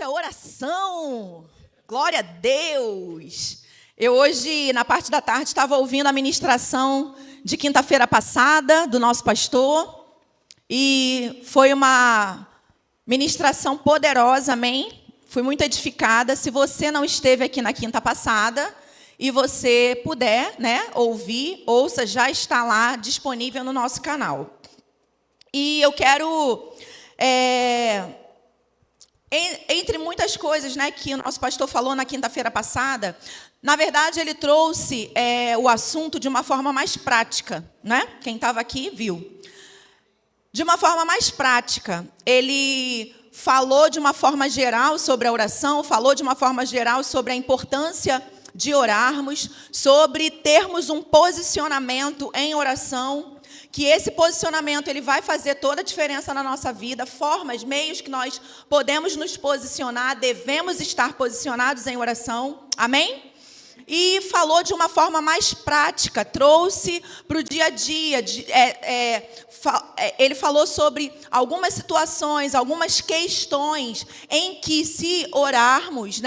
é oração. Glória a Deus. Eu hoje, na parte da tarde, estava ouvindo a ministração de quinta-feira passada do nosso pastor. E foi uma ministração poderosa, amém? Fui muito edificada. Se você não esteve aqui na quinta passada e você puder, ouvir, ouça, já está lá disponível no nosso canal. E eu quero, entre muitas coisas, que o nosso pastor falou na quinta-feira passada, na verdade, ele trouxe o assunto de uma forma mais prática, Quem estava aqui viu. De uma forma mais prática, ele falou de uma forma geral sobre a oração, falou de uma forma geral sobre a importância de orarmos, sobre termos um posicionamento em oração, que esse posicionamento ele vai fazer toda a diferença na nossa vida, formas, meios que nós podemos nos posicionar, devemos estar posicionados em oração, amém? E falou de uma forma mais prática, trouxe para o dia a dia. Ele falou sobre algumas situações, algumas questões em que, se orarmos,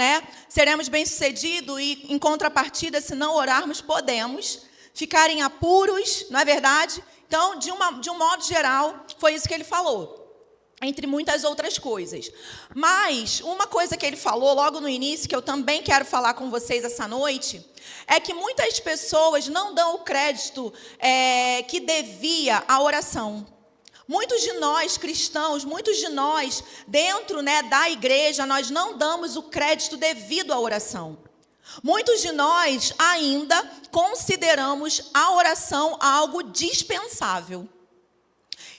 seremos bem-sucedidos e, em contrapartida, se não orarmos, podemos ficar em apuros, não é verdade? Então, de um modo geral, foi isso que ele falou. Entre muitas outras coisas. Mas uma coisa que ele falou logo no início, que eu também quero falar com vocês essa noite, é que muitas pessoas não dão o crédito que devia à oração. Muitos de nós, cristãos, muitos de nós, dentro da igreja, nós não damos o crédito devido à oração. Muitos de nós ainda consideramos a oração algo dispensável.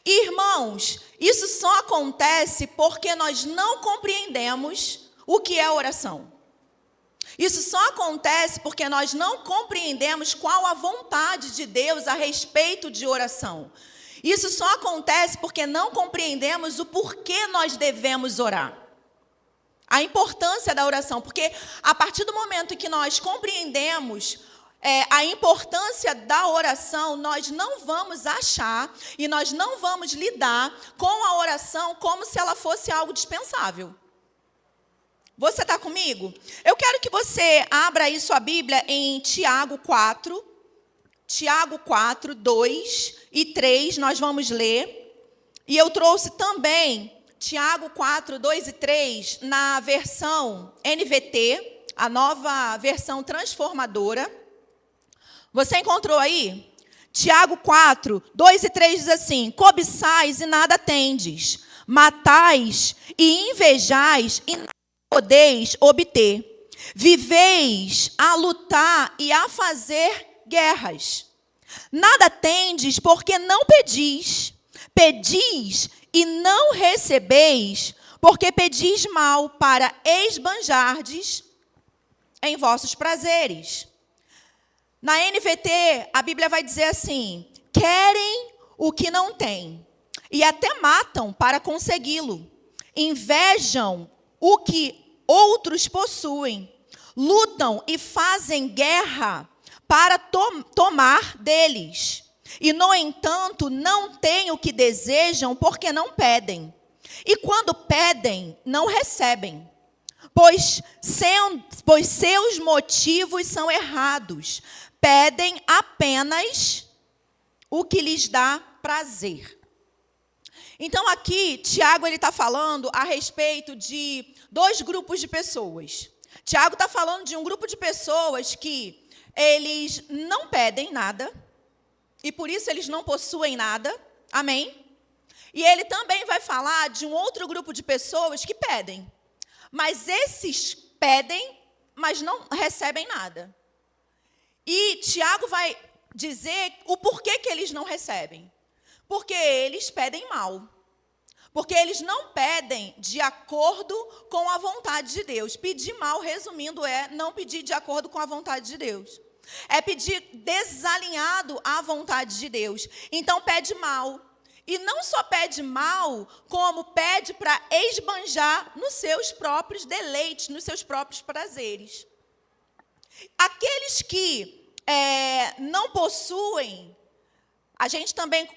Irmãos, isso só acontece porque nós não compreendemos o que é oração. Isso só acontece porque nós não compreendemos qual a vontade de Deus a respeito de oração. Isso só acontece porque não compreendemos o porquê nós devemos orar. A importância da oração, porque a partir do momento em que nós compreendemos a importância da oração, nós não vamos achar e nós não vamos lidar com a oração como se ela fosse algo dispensável. Você está comigo? Eu quero que você abra aí sua Bíblia em Tiago 4, 2 e 3, nós vamos ler. E eu trouxe também Tiago 4, 2 e 3 na versão NVT, a nova versão transformadora. Você encontrou aí? Tiago 4, 2 e 3 diz assim: cobiçais e nada tendes, matais e invejais e nada podeis obter. Viveis a lutar e a fazer guerras. Nada tendes porque não pedis. Pedis e não recebeis, porque pedis mal para esbanjardes em vossos prazeres. Na NVT, a Bíblia vai dizer assim: querem o que não têm, e até matam para consegui-lo. Invejam o que outros possuem. Lutam e fazem guerra para tomar deles. E, no entanto, não têm o que desejam porque não pedem. E quando pedem, não recebem. Pois seus motivos são errados. Pedem apenas o que lhes dá prazer. Então, aqui, Tiago está falando a respeito de dois grupos de pessoas. Tiago está falando de um grupo de pessoas que eles não pedem nada, e por isso eles não possuem nada, amém? E ele também vai falar de um outro grupo de pessoas que pedem. Mas esses pedem, mas não recebem nada. E Tiago vai dizer o porquê que eles não recebem. Porque eles pedem mal. Porque eles não pedem de acordo com a vontade de Deus. Pedir mal, resumindo, é não pedir de acordo com a vontade de Deus. É pedir desalinhado à vontade de Deus. Então, pede mal. E não só pede mal, como pede para esbanjar nos seus próprios deleites, nos seus próprios prazeres. Aqueles que não possuem, a gente também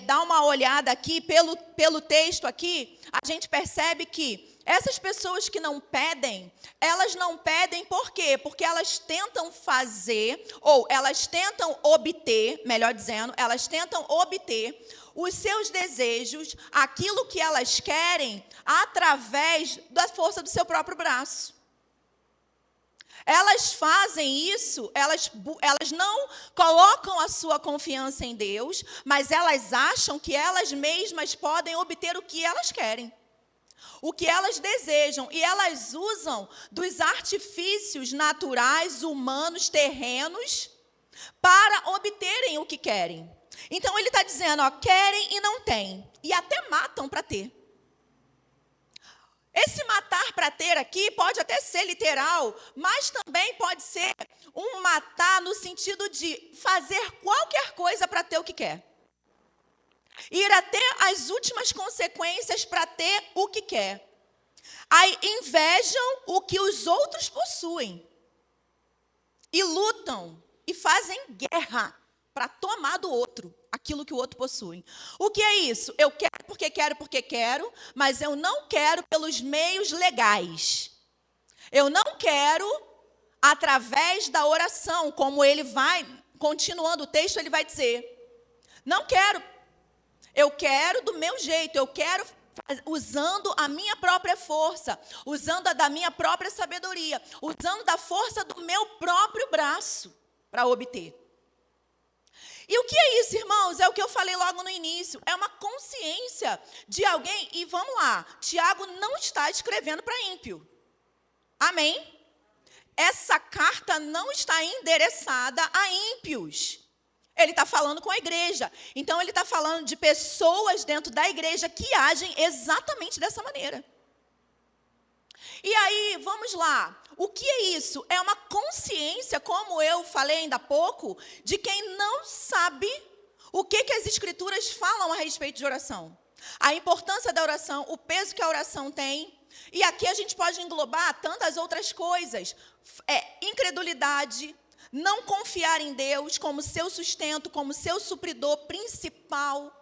dá uma olhada aqui, pelo texto aqui, a gente percebe que essas pessoas que não pedem, elas não pedem por quê? Porque elas tentam fazer, ou elas tentam obter, melhor dizendo, elas tentam obter os seus desejos, aquilo que elas querem, através da força do seu próprio braço. Elas fazem isso, elas não colocam a sua confiança em Deus, mas elas acham que elas mesmas podem obter o que elas querem, o que elas desejam, e elas usam dos artifícios naturais, humanos, terrenos, para obterem o que querem. Então ele está dizendo, ó, querem e não têm, e até matam para ter. Esse matar para ter aqui pode até ser literal, mas também pode ser um matar no sentido de fazer qualquer coisa para ter o que quer. Ir até as últimas consequências para ter o que quer. Aí invejam o que os outros possuem. E lutam e fazem guerra para tomar do outro aquilo que o outro possui. O que é isso? Eu quero porque quero, mas eu não quero pelos meios legais. Eu não quero através da oração, como ele vai, continuando o texto, ele vai dizer, não quero, eu quero do meu jeito, eu quero usando a minha própria força, usando a da minha própria sabedoria, usando da força do meu próprio braço para obter. E o que é isso, irmãos? É o que eu falei logo no início. É uma consciência de alguém. E vamos lá, Tiago não está escrevendo para ímpio. Amém? Essa carta não está endereçada a ímpios. Ele está falando com a igreja. Então, ele está falando de pessoas dentro da igreja que agem exatamente dessa maneira. E aí, vamos lá. O que é isso? É uma consciência, como eu falei ainda há pouco, de quem não sabe o que as Escrituras falam a respeito de oração. A importância da oração, o peso que a oração tem. E aqui a gente pode englobar tantas outras coisas. Incredulidade, não confiar em Deus como seu sustento, como seu supridor principal.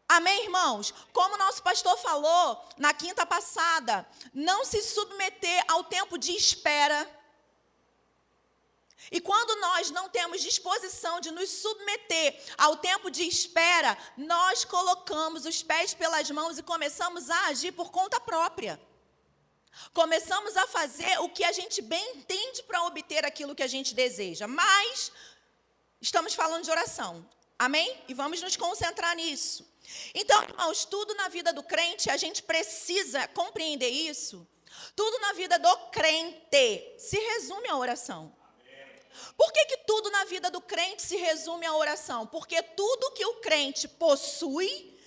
Amém, irmãos? Como o nosso pastor falou na quinta passada, não se submeter ao tempo de espera. E quando nós não temos disposição de nos submeter ao tempo de espera, nós colocamos os pés pelas mãos e começamos a agir por conta própria. Começamos a fazer o que a gente bem entende para obter aquilo que a gente deseja. Mas estamos falando de oração. Amém? E vamos nos concentrar nisso. Então, irmãos, tudo na vida do crente, a gente precisa compreender isso. Tudo na vida do crente se resume à oração. Por que tudo na vida do crente se resume à oração? Porque tudo que o crente possui,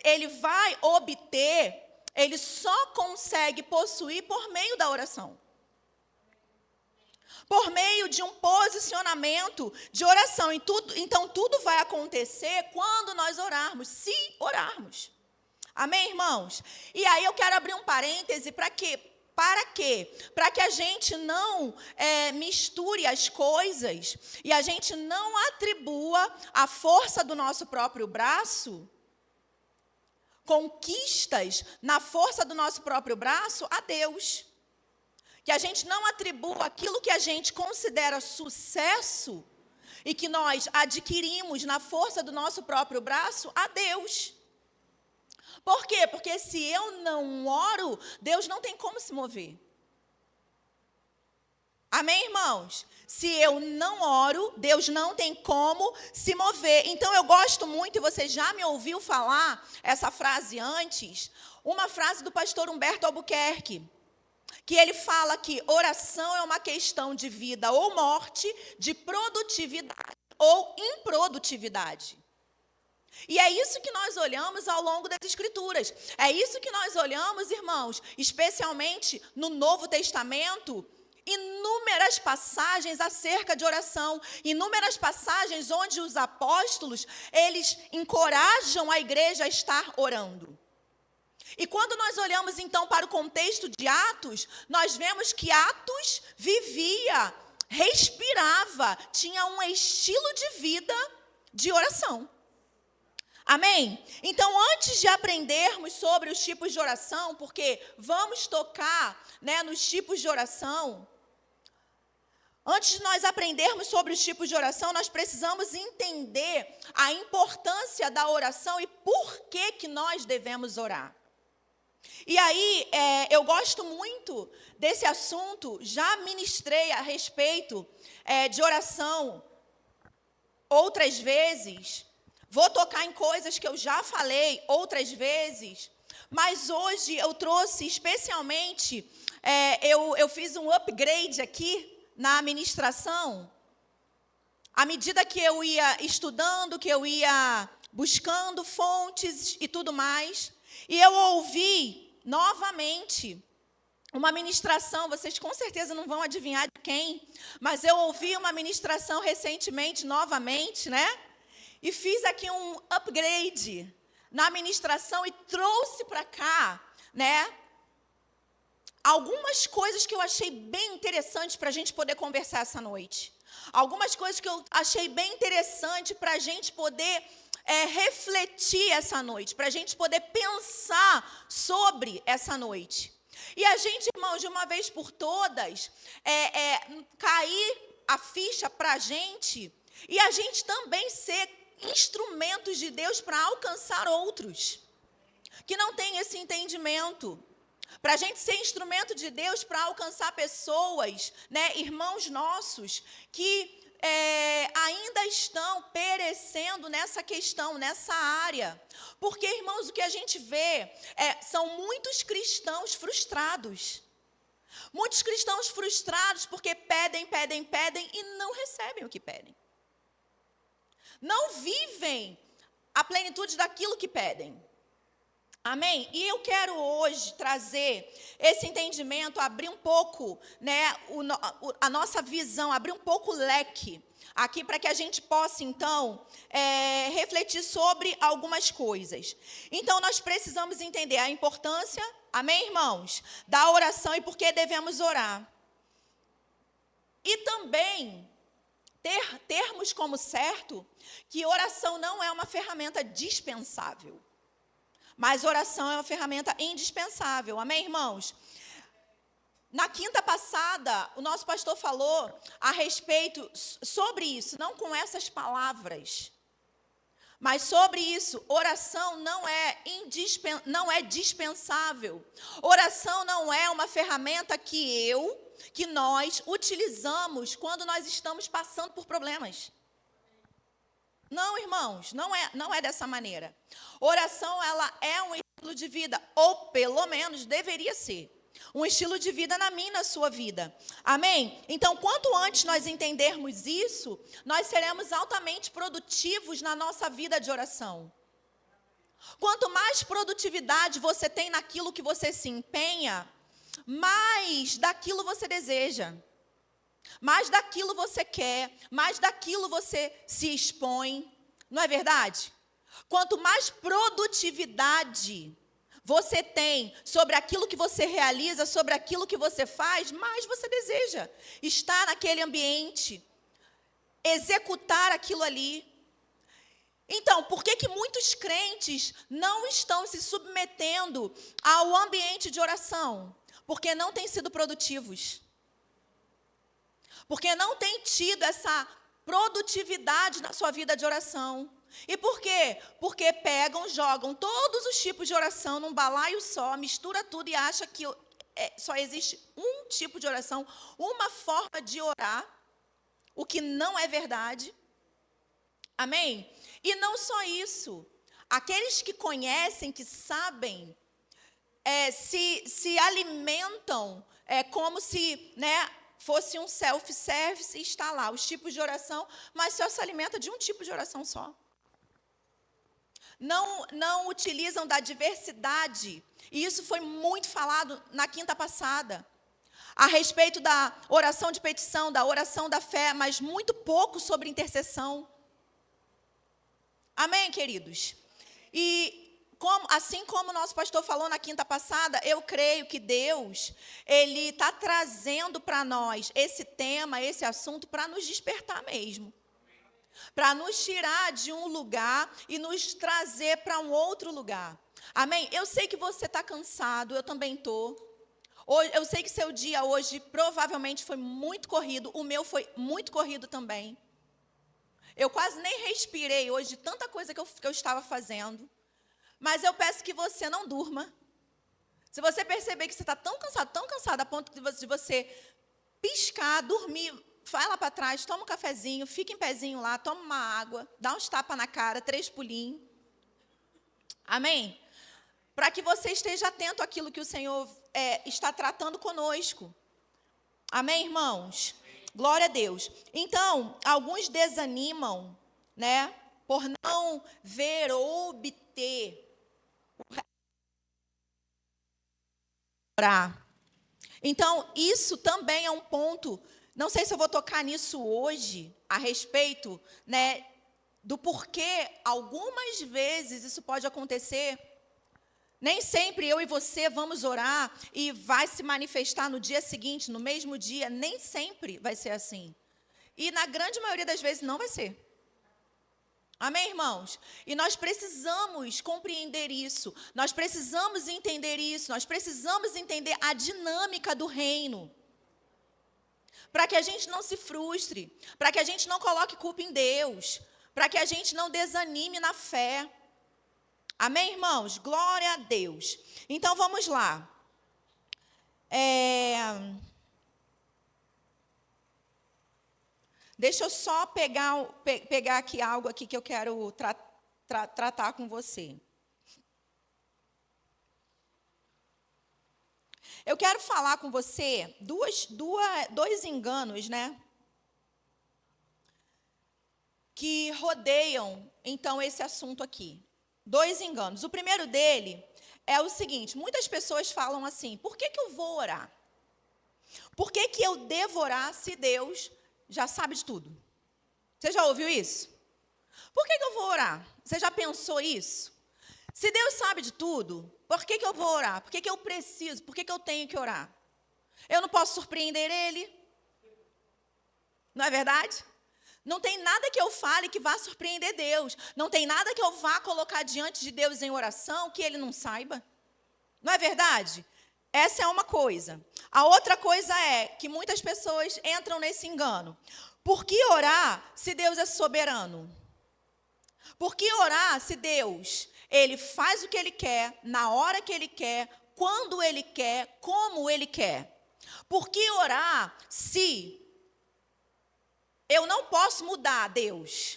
ele vai obter, ele só consegue possuir por meio da oração. Por meio de um posicionamento de oração. Então, tudo vai acontecer quando nós orarmos, se orarmos. Amém, irmãos? E aí eu quero abrir um parêntese para quê? Para quê? Para que a gente não misture as coisas e a gente não atribua a força do nosso próprio braço, conquistas na força do nosso próprio braço, a Deus. Que a gente não atribua aquilo que a gente considera sucesso e que nós adquirimos na força do nosso próprio braço a Deus. Por quê? Porque se eu não oro, Deus não tem como se mover. Amém, irmãos? Se eu não oro, Deus não tem como se mover. Então, eu gosto muito, e você já me ouviu falar essa frase antes, uma frase do pastor Humberto Albuquerque, que ele fala que oração é uma questão de vida ou morte, de produtividade ou improdutividade. E é isso que nós olhamos ao longo das Escrituras. É isso que nós olhamos, irmãos, especialmente no Novo Testamento, inúmeras passagens acerca de oração, inúmeras passagens onde os apóstolos, eles encorajam a igreja a estar orando. E quando nós olhamos, então, para o contexto de Atos, nós vemos que Atos vivia, respirava, tinha um estilo de vida de oração. Amém? Então, antes de aprendermos sobre os tipos de oração, porque vamos tocar, né, nos tipos de oração, antes de nós aprendermos sobre os tipos de oração, nós precisamos entender a importância da oração e por que nós devemos orar. E aí, eu gosto muito desse assunto, já ministrei a respeito de oração outras vezes, vou tocar em coisas que eu já falei outras vezes, mas hoje eu trouxe especialmente, eu fiz um upgrade aqui na ministração, à medida que eu ia estudando, que eu ia buscando fontes e tudo mais, e eu ouvi novamente uma ministração, vocês com certeza não vão adivinhar de quem, mas eu ouvi uma ministração recentemente, novamente, né? E fiz aqui um upgrade na ministração e trouxe para cá, né, algumas coisas que eu achei bem interessantes para a gente poder conversar essa noite. Algumas coisas que eu achei bem interessante para a gente poder refletir essa noite, para a gente poder pensar sobre essa noite. E a gente, irmãos, de uma vez por todas, cair a ficha para a gente e a gente também ser instrumentos de Deus para alcançar outros que não têm esse entendimento. Para a gente ser instrumento de Deus para alcançar pessoas, né, irmãos nossos, que ainda estão perecendo nessa questão, nessa área. Porque, irmãos, o que a gente vê são muitos cristãos frustrados. Muitos cristãos frustrados porque pedem e não recebem o que pedem. Não vivem a plenitude daquilo que pedem. Amém? E eu quero hoje trazer esse entendimento, abrir um pouco, né, a nossa visão, abrir um pouco o leque aqui para que a gente possa, então, refletir sobre algumas coisas. Então, nós precisamos entender a importância, amém, irmãos, da oração e por que devemos orar. E também termos como certo que oração não é uma ferramenta dispensável. Mas oração é uma ferramenta indispensável. Amém, irmãos? Na quinta passada, o nosso pastor falou a respeito sobre isso, não com essas palavras, mas sobre isso. Oração não é dispensável. Oração não é uma ferramenta que nós utilizamos quando nós estamos passando por problemas. Não, irmãos, não é dessa maneira. Oração, ela é um estilo de vida, ou pelo menos deveria ser um estilo de vida na minha e na sua vida. Amém? Então, quanto antes nós entendermos isso, nós seremos altamente produtivos na nossa vida de oração. Quanto mais produtividade você tem naquilo que você se empenha, mais daquilo você deseja. Mais daquilo você quer, mais daquilo você se expõe, não é verdade? Quanto mais produtividade você tem sobre aquilo que você realiza, sobre aquilo que você faz, mais você deseja estar naquele ambiente, executar aquilo ali. Então, por que muitos crentes não estão se submetendo ao ambiente de oração? Porque não têm sido produtivos. Porque não tem tido essa produtividade na sua vida de oração. E por quê? Porque jogam todos os tipos de oração num balaio só, mistura tudo e acha que só existe um tipo de oração, uma forma de orar, o que não é verdade. Amém? E não só isso. Aqueles que conhecem, que sabem, se alimentam como se, né, fosse um self-service e está lá os tipos de oração, mas só se alimenta de um tipo de oração só. Não utilizam da diversidade, e isso foi muito falado na quinta passada, a respeito da oração de petição, da oração da fé, mas muito pouco sobre intercessão. Amém, queridos? E assim como o nosso pastor falou na quinta passada, eu creio que Deus, Ele está trazendo para nós esse tema, esse assunto, para nos despertar mesmo. para nos tirar de um lugar e nos trazer para um outro lugar. Amém? Eu sei que você está cansado, eu também estou. Eu sei que seu dia hoje provavelmente foi muito corrido, o meu foi muito corrido também. Eu quase nem respirei hoje de tanta coisa que eu estava fazendo. Mas eu peço que você não durma. Se você perceber que você está tão cansado, a ponto de você piscar, dormir, vai lá para trás, toma um cafezinho, fica em pezinho lá, toma uma água, dá uns tapas na cara, 3 pulinhos. Amém? Para que você esteja atento àquilo que o Senhor está tratando conosco. Amém, irmãos? Glória a Deus. Então, alguns desanimam, né, por não ver ou obter orar. Então, isso também é um ponto, não sei se eu vou tocar nisso hoje, a respeito, né, do porquê algumas vezes isso pode acontecer. Nem sempre eu e você vamos orar e vai se manifestar no dia seguinte, no mesmo dia, nem sempre vai ser assim. E na grande maioria das vezes não vai ser. Amém, irmãos? E nós precisamos compreender isso, nós precisamos entender isso, nós precisamos entender a dinâmica do reino. Para que a gente não se frustre, para que a gente não coloque culpa em Deus, para que a gente não desanime na fé. Amém, irmãos? Glória a Deus. Então, vamos lá. Deixa eu só pegar aqui algo aqui que eu quero tratar com você. Eu quero falar com você dois enganos, né? Que rodeiam, então, esse assunto aqui. 2 enganos. O primeiro dele é o seguinte: muitas pessoas falam assim, por que eu vou orar? Por que eu devo orar se Deus já sabe de tudo? Você já ouviu isso? Por que eu vou orar? Você já pensou isso? Se Deus sabe de tudo, por que eu vou orar? Por que eu preciso? Por que eu tenho que orar? Eu não posso surpreender Ele? Não é verdade? Não tem nada que eu fale que vá surpreender Deus. Não tem nada que eu vá colocar diante de Deus em oração que Ele não saiba. Não é verdade? Essa é uma coisa. A outra coisa é que muitas pessoas entram nesse engano. Por que orar se Deus é soberano? Por que orar se Deus, Ele faz o que Ele quer, na hora que Ele quer, quando Ele quer, como Ele quer? Por que orar se eu não posso mudar Deus?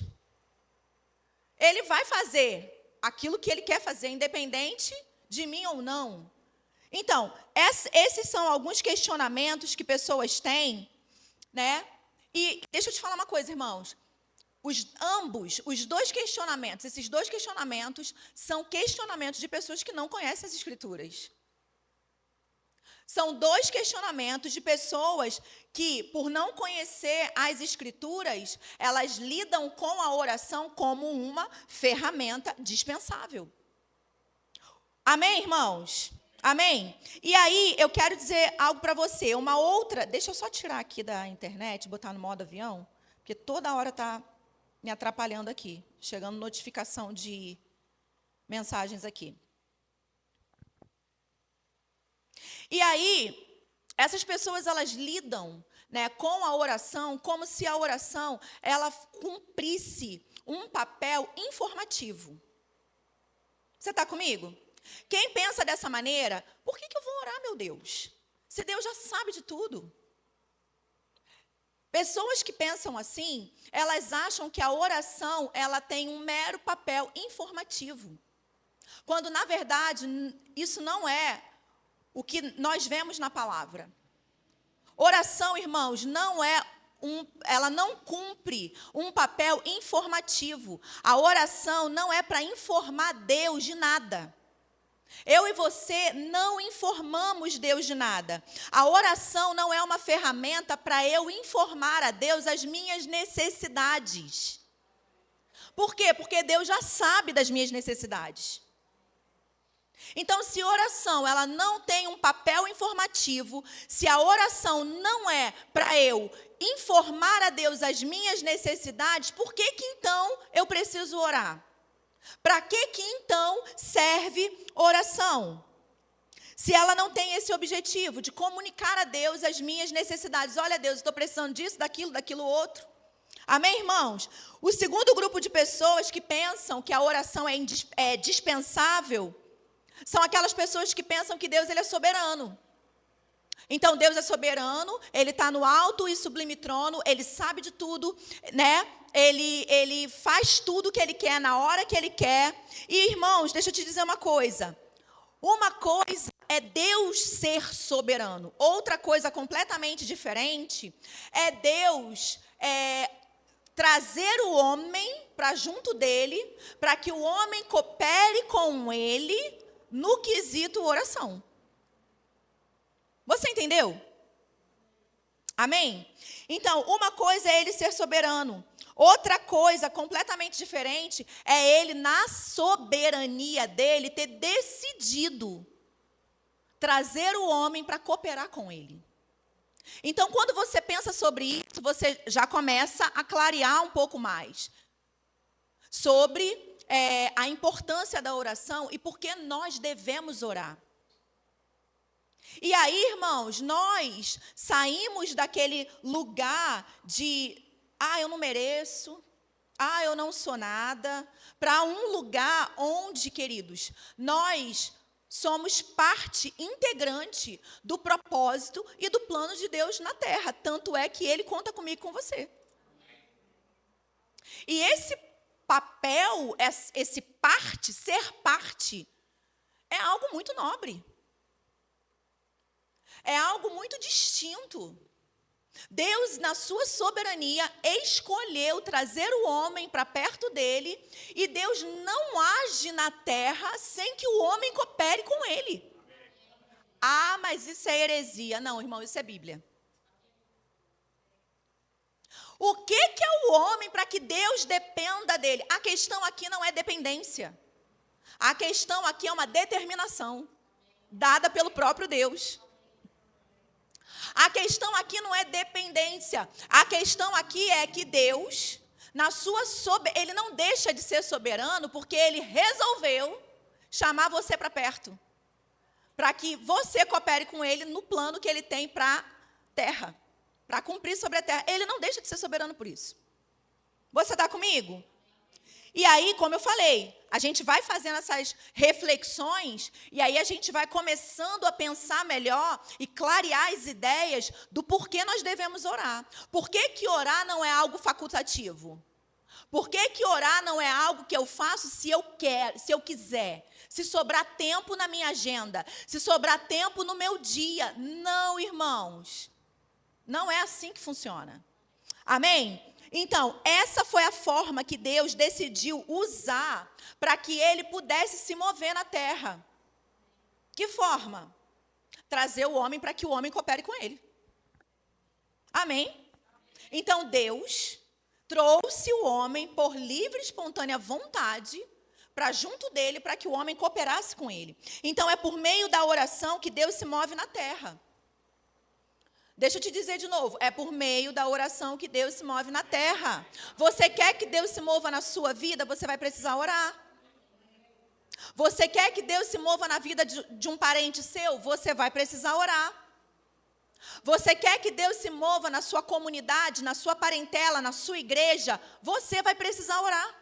Ele vai fazer aquilo que Ele quer fazer, independente de mim ou não. Então, esses são alguns questionamentos que pessoas têm, né? E deixa eu te falar uma coisa, irmãos. Os dois questionamentos, esses 2 questionamentos, são questionamentos de pessoas que não conhecem as Escrituras. São 2 questionamentos de pessoas que, por não conhecer as Escrituras, elas lidam com a oração como uma ferramenta dispensável. Amém, irmãos? Amém? E aí, eu quero dizer algo para você. Uma outra... Deixa eu só tirar aqui da internet, botar no modo avião, porque toda hora está me atrapalhando aqui. Chegando notificação de mensagens aqui. E aí, essas pessoas, elas lidam, né, com a oração como se a oração ela cumprisse um papel informativo. Você está comigo? Quem pensa dessa maneira, por que eu vou orar, meu Deus? Se Deus já sabe de tudo. Pessoas que pensam assim, elas acham que a oração ela tem um mero papel informativo. Quando, na verdade, isso não é o que nós vemos na palavra. Oração, irmãos, ela não cumpre um papel informativo. A oração não é para informar Deus de nada. Eu e você não informamos Deus de nada. A oração não é uma ferramenta para eu informar a Deus as minhas necessidades. Por quê? Porque Deus já sabe das minhas necessidades. Então, se oração ela não tem um papel informativo, se a oração não é para eu informar a Deus as minhas necessidades, por que então eu preciso orar? Para que então serve oração? Se ela não tem esse objetivo de comunicar a Deus as minhas necessidades. Olha, Deus, estou precisando disso, daquilo outro. Amém, irmãos? O segundo grupo de pessoas que pensam que a oração é dispensável são aquelas pessoas que pensam que Deus ele é soberano. Então, Deus é soberano, Ele está no alto e sublime trono, Ele sabe de tudo, né? Ele faz tudo que Ele quer, na hora que Ele quer. E, irmãos, deixa eu te dizer uma coisa. Uma coisa é Deus ser soberano. Outra coisa completamente diferente é Deus trazer o homem para junto dEle, para que o homem coopere com Ele no quesito oração. Você entendeu? Amém? Então, uma coisa é Ele ser soberano. Outra coisa completamente diferente é Ele, na soberania dEle, ter decidido trazer o homem para cooperar com Ele. Então, quando você pensa sobre isso, você já começa a clarear um pouco mais sobre a importância da oração e por que nós devemos orar. E aí, irmãos, nós saímos daquele lugar de, eu não mereço, eu não sou nada, para um lugar onde, queridos, nós somos parte integrante do propósito e do plano de Deus na terra. Tanto é que Ele conta comigo e com você. E esse papel, ser parte, é algo muito nobre. É algo muito distinto. Deus, na sua soberania, escolheu trazer o homem para perto dele, e Deus não age na terra sem que o homem coopere com ele. Mas isso é heresia. Não, irmão, isso é Bíblia. O que é o homem para que Deus dependa dele? A questão aqui não é dependência. A questão aqui é uma determinação dada pelo próprio Deus. A questão aqui não é dependência. A questão aqui é que Deus, Ele não deixa de ser soberano porque Ele resolveu chamar você para perto. Para que você coopere com Ele no plano que Ele tem para a terra. Para cumprir sobre a terra. Ele não deixa de ser soberano por isso. Você está comigo? E aí, como eu falei, a gente vai fazendo essas reflexões e aí a gente vai começando a pensar melhor e clarear as ideias do porquê nós devemos orar. Por que orar não é algo facultativo? Por que orar não é algo que eu faço se eu quero, se eu quiser? Se sobrar tempo na minha agenda, se sobrar tempo no meu dia. Não, irmãos. Não é assim que funciona. Amém? Então, essa foi a forma que Deus decidiu usar para que Ele pudesse se mover na terra. Que forma? Trazer o homem para que o homem coopere com Ele. Amém? Então, Deus trouxe o homem por livre e espontânea vontade para junto dele, para que o homem cooperasse com Ele. Então, é por meio da oração que Deus se move na terra. Deixa eu te dizer de novo, é por meio da oração que Deus se move na terra. Você quer que Deus se mova na sua vida, você vai precisar orar. Você quer que Deus se mova na vida de um parente seu, você vai precisar orar. Você quer que Deus se mova na sua comunidade, na sua parentela, na sua igreja, você vai precisar orar.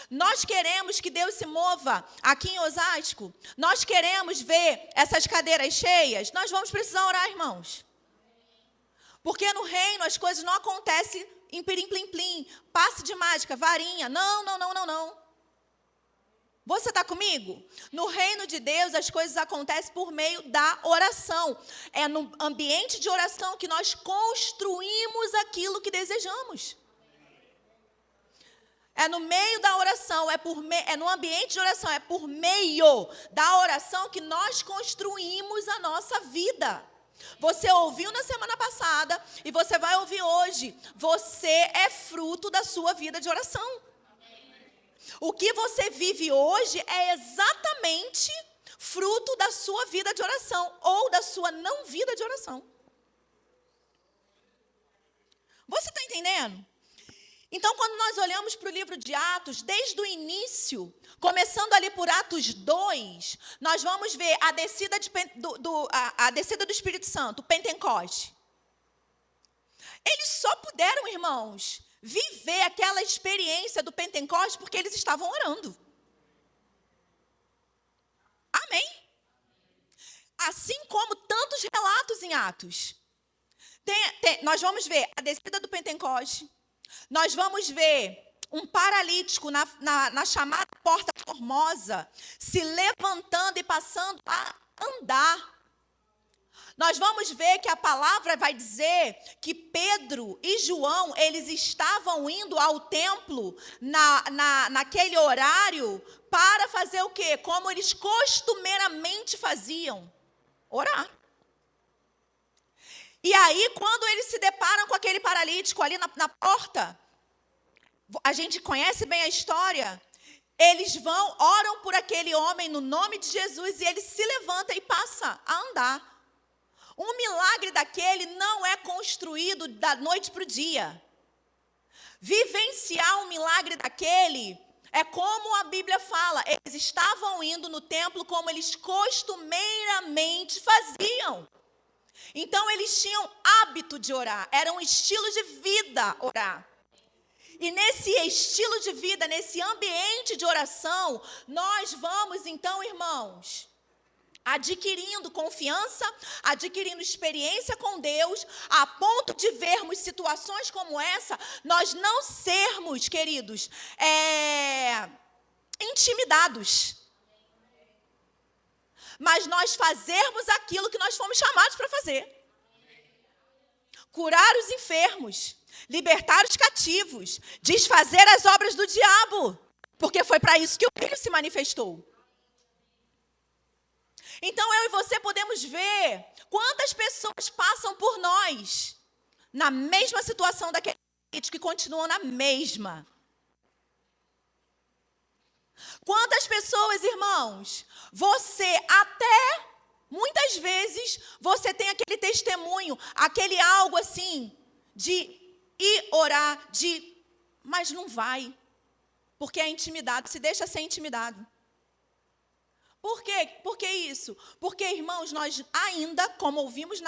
Nós queremos que Deus se mova aqui em Osasco. Nós queremos ver essas cadeiras cheias. Nós vamos precisar orar, irmãos. Porque no reino as coisas não acontecem em pirim-plim-plim, passe de mágica, varinha. Não. Você está comigo? No reino de Deus as coisas acontecem por meio da oração. É no ambiente de oração que nós construímos aquilo que desejamos. É no meio da oração, é no ambiente de oração, é por meio da oração que nós construímos a nossa vida. Você ouviu na semana passada e você vai ouvir hoje. Você é fruto da sua vida de oração. O que você vive hoje é exatamente fruto da sua vida de oração ou da sua não vida de oração. Você está entendendo? Então, quando nós olhamos para o livro de Atos, desde o início, começando ali por Atos 2, nós vamos ver a descida, a descida do Espírito Santo, o Pentecoste. Eles só puderam, irmãos, viver aquela experiência do Pentecoste porque eles estavam orando. Amém? Assim como tantos relatos em Atos. Nós vamos ver a descida do Pentecoste. Nós vamos ver um paralítico na chamada Porta Formosa se levantando e passando a andar. Nós vamos ver que a palavra vai dizer que Pedro e João, eles estavam indo ao templo naquele horário para fazer o quê? Como eles costumeiramente faziam, orar. E aí, quando eles se deparam com aquele paralítico ali na porta, a gente conhece bem a história, eles vão, oram por aquele homem no nome de Jesus e ele se levanta e passa a andar. Um milagre daquele não é construído da noite para o dia. Vivenciar um milagre daquele é como a Bíblia fala, eles estavam indo no templo como eles costumeiramente faziam. Então, eles tinham hábito de orar, era um estilo de vida orar. E nesse estilo de vida, nesse ambiente de oração, nós vamos, então, irmãos, adquirindo confiança, adquirindo experiência com Deus, a ponto de vermos situações como essa, nós não sermos, queridos, intimidados. Mas nós fazermos aquilo que nós fomos chamados para fazer. Curar os enfermos, libertar os cativos, desfazer as obras do diabo, porque foi para isso que o Filho se manifestou. Então, eu e você podemos ver quantas pessoas passam por nós na mesma situação daquele político e continuam na mesma. Quantas pessoas, irmãos, você até, muitas vezes, você tem aquele testemunho, aquele algo assim, de ir orar, mas não vai, porque é intimidado, se deixa ser intimidado. Por quê? Por que isso? Porque, irmãos, nós ainda, como ouvimos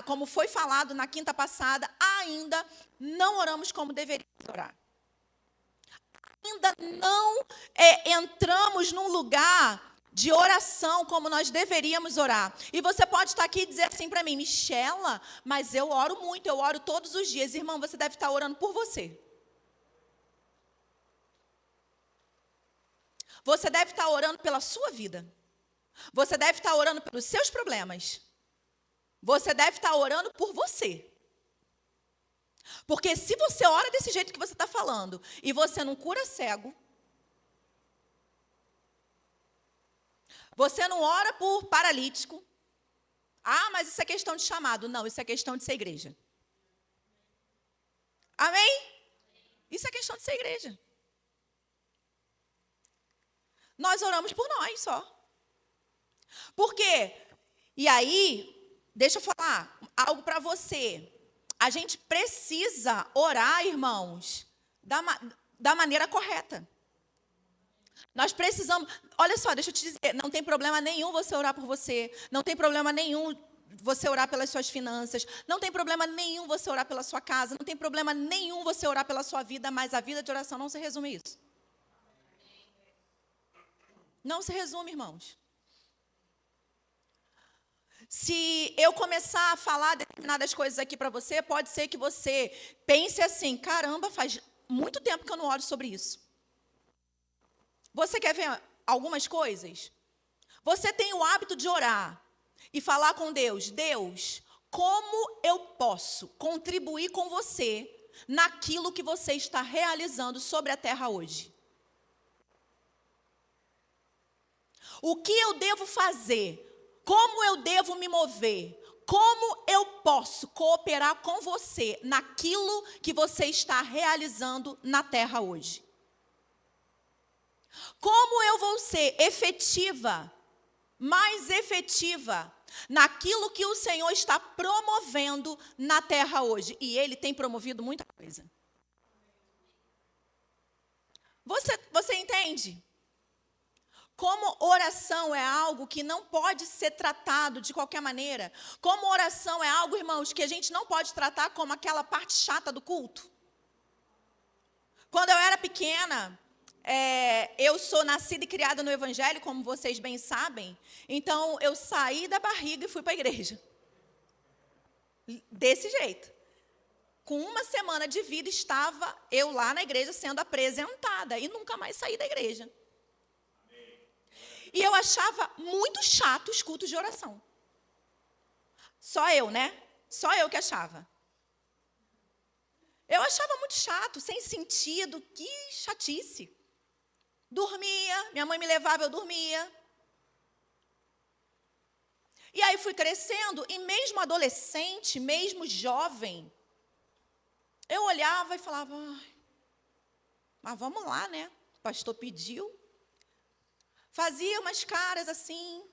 como foi falado na quinta passada, ainda não oramos como deveríamos orar. Ainda não entramos num lugar de oração como nós deveríamos orar. E você pode estar aqui e dizer assim para mim, Michela, mas eu oro muito, eu oro todos os dias. Irmão, você deve estar orando por você. Você deve estar orando pela sua vida. Você deve estar orando pelos seus problemas. Você deve estar orando por você. Porque se você ora desse jeito que você está falando e você não cura cego, você não ora por paralítico, mas isso é questão de chamado. Não, isso é questão de ser igreja. Amém? Isso é questão de ser igreja. Nós oramos por nós só. Por quê? E aí, deixa eu falar algo para você. A gente precisa orar, irmãos, da maneira correta. Nós precisamos... Olha só, deixa eu te dizer, não tem problema nenhum você orar por você. Não tem problema nenhum você orar pelas suas finanças. Não tem problema nenhum você orar pela sua casa. Não tem problema nenhum você orar pela sua vida, mas a vida de oração não se resume a isso. Não se resume, irmãos. Se eu começar a falar determinadas coisas aqui para você, pode ser que você pense assim, caramba, faz muito tempo que eu não oro sobre isso. Você quer ver algumas coisas? Você tem o hábito de orar e falar com Deus, Deus, como eu posso contribuir com você naquilo que você está realizando sobre a terra hoje? O que eu devo fazer? Como eu devo me mover? Como eu posso cooperar com você naquilo que você está realizando na terra hoje? Como eu vou ser efetiva, mais efetiva, naquilo que o Senhor está promovendo na terra hoje? E Ele tem promovido muita coisa. Você entende? Como oração é algo que não pode ser tratado de qualquer maneira. Como oração é algo, irmãos, que a gente não pode tratar como aquela parte chata do culto. Quando eu era pequena, eu sou nascida e criada no Evangelho, como vocês bem sabem. Então, eu saí da barriga e fui para a igreja. Desse jeito. Com uma semana de vida, estava eu lá na igreja sendo apresentada. E nunca mais saí da igreja. E eu achava muito chato os cultos de oração. Só eu, né? Só eu que achava. Eu achava muito chato, sem sentido, que chatice. Dormia, minha mãe me levava, eu dormia. E aí fui crescendo, e mesmo adolescente, mesmo jovem, eu olhava e falava, mas vamos lá, né? O pastor pediu. Fazia umas caras assim.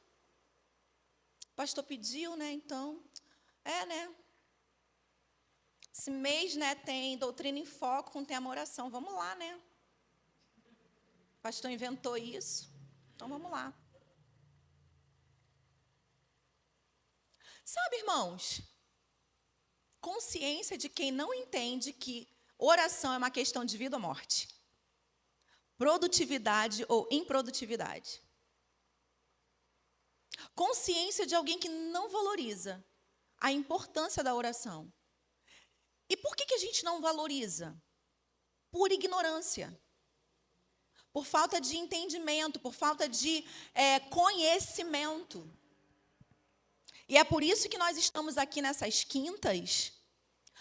O pastor pediu, né? Então, né? Esse mês, né, tem doutrina em foco com tema oração. Vamos lá, né? O pastor inventou isso. Então, vamos lá. Sabe, irmãos, consciência de quem não entende que oração é uma questão de vida ou morte. Produtividade ou improdutividade. Consciência de alguém que não valoriza a importância da oração. E por que a gente não valoriza? Por ignorância. Por falta de entendimento, por falta de conhecimento. E é por isso que nós estamos aqui nessas quintas,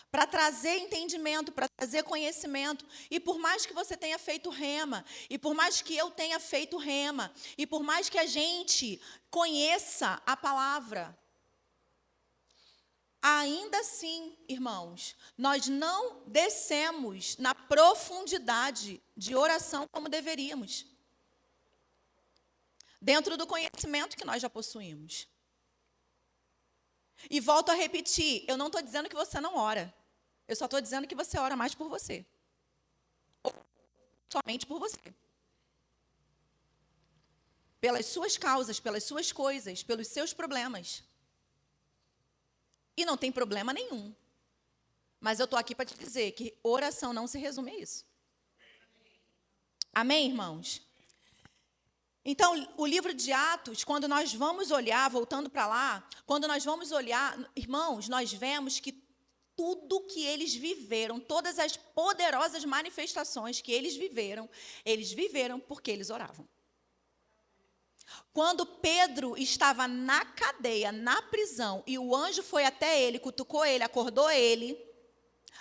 para trazer entendimento, para trazer conhecimento. E por mais que você tenha feito rema, e por mais que eu tenha feito rema, e por mais que a gente conheça a palavra, ainda assim, irmãos, nós não descemos na profundidade de oração como deveríamos. Dentro do conhecimento que nós já possuímos. E volto a repetir, eu não estou dizendo que você não ora. Eu só estou dizendo que você ora mais por você. Ou somente por você. Pelas suas causas, pelas suas coisas, pelos seus problemas. E não tem problema nenhum. Mas eu estou aqui para te dizer que oração não se resume a isso. Amém, irmãos? Então, o livro de Atos, quando nós vamos olhar, voltando para lá, quando nós vamos olhar, irmãos, nós vemos que tudo que eles viveram, todas as poderosas manifestações que eles viveram porque eles oravam. Quando Pedro estava na cadeia, na prisão, e o anjo foi até ele, cutucou ele, acordou ele,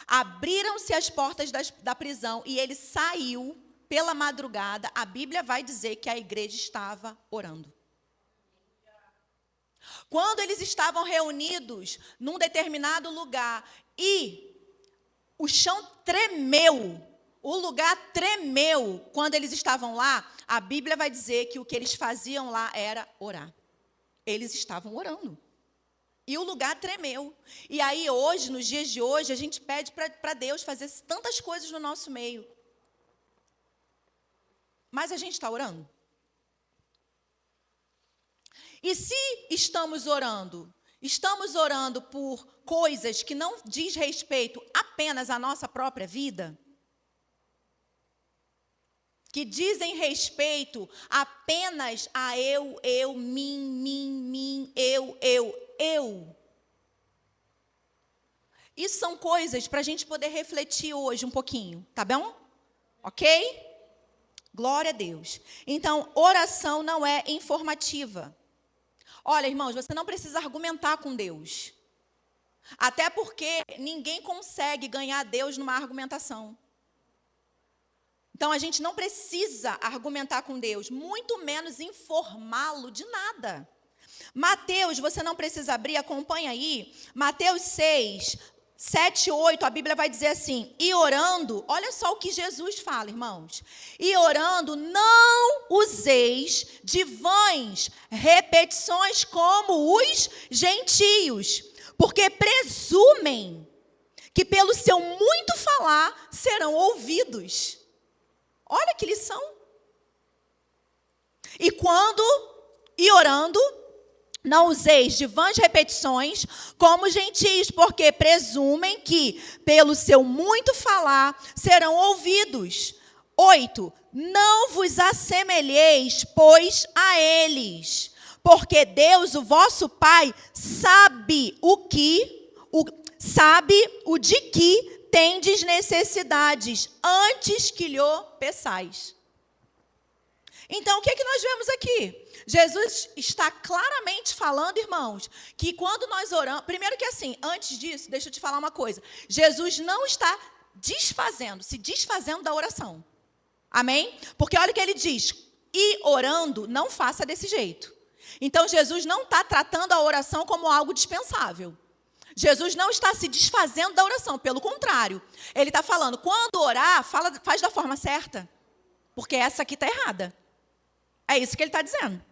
abriram-se as portas da prisão e ele saiu pela madrugada, a Bíblia vai dizer que a igreja estava orando. Quando eles estavam reunidos num determinado lugar e o chão tremeu, o lugar tremeu quando eles estavam lá, a Bíblia vai dizer que o que eles faziam lá era orar. Eles estavam orando. E o lugar tremeu. E aí hoje, nos dias de hoje, a gente pede para Deus fazer tantas coisas no nosso meio. Mas a gente está orando? E se estamos orando por coisas que não diz respeito apenas à nossa própria vida? Que dizem respeito apenas a eu, mim, eu. Isso são coisas para a gente poder refletir hoje um pouquinho, tá bom? Ok? Glória a Deus. Então, oração não é informativa. Olha, irmãos, você não precisa argumentar com Deus. Até porque ninguém consegue ganhar Deus numa argumentação. Então, a gente não precisa argumentar com Deus, muito menos informá-lo de nada. Mateus, você não precisa abrir, acompanha aí. Mateus 6, 7, 8, a Bíblia vai dizer assim: e orando, olha só o que Jesus fala, irmãos. E orando, não useis de vãs repetições como os gentios, porque presumem que pelo seu muito falar serão ouvidos. Olha que lição. E orando, não useis de vãs repetições como gentios, porque presumem que pelo seu muito falar serão ouvidos. 8, não vos assemelheis, pois, a eles, porque Deus, o vosso Pai, sabe o de que tendes necessidades, antes que lhe peçais. Então, o que é que nós vemos aqui? Jesus está claramente falando, irmãos, que quando nós oramos... Primeiro que assim, antes disso, deixa eu te falar uma coisa. Jesus não está se desfazendo da oração. Amém? Porque olha o que ele diz. E orando, não faça desse jeito. Então, Jesus não está tratando a oração como algo dispensável. Jesus não está se desfazendo da oração. Pelo contrário, ele está falando, quando orar, faz da forma certa. Porque essa aqui está errada. É isso que ele está dizendo.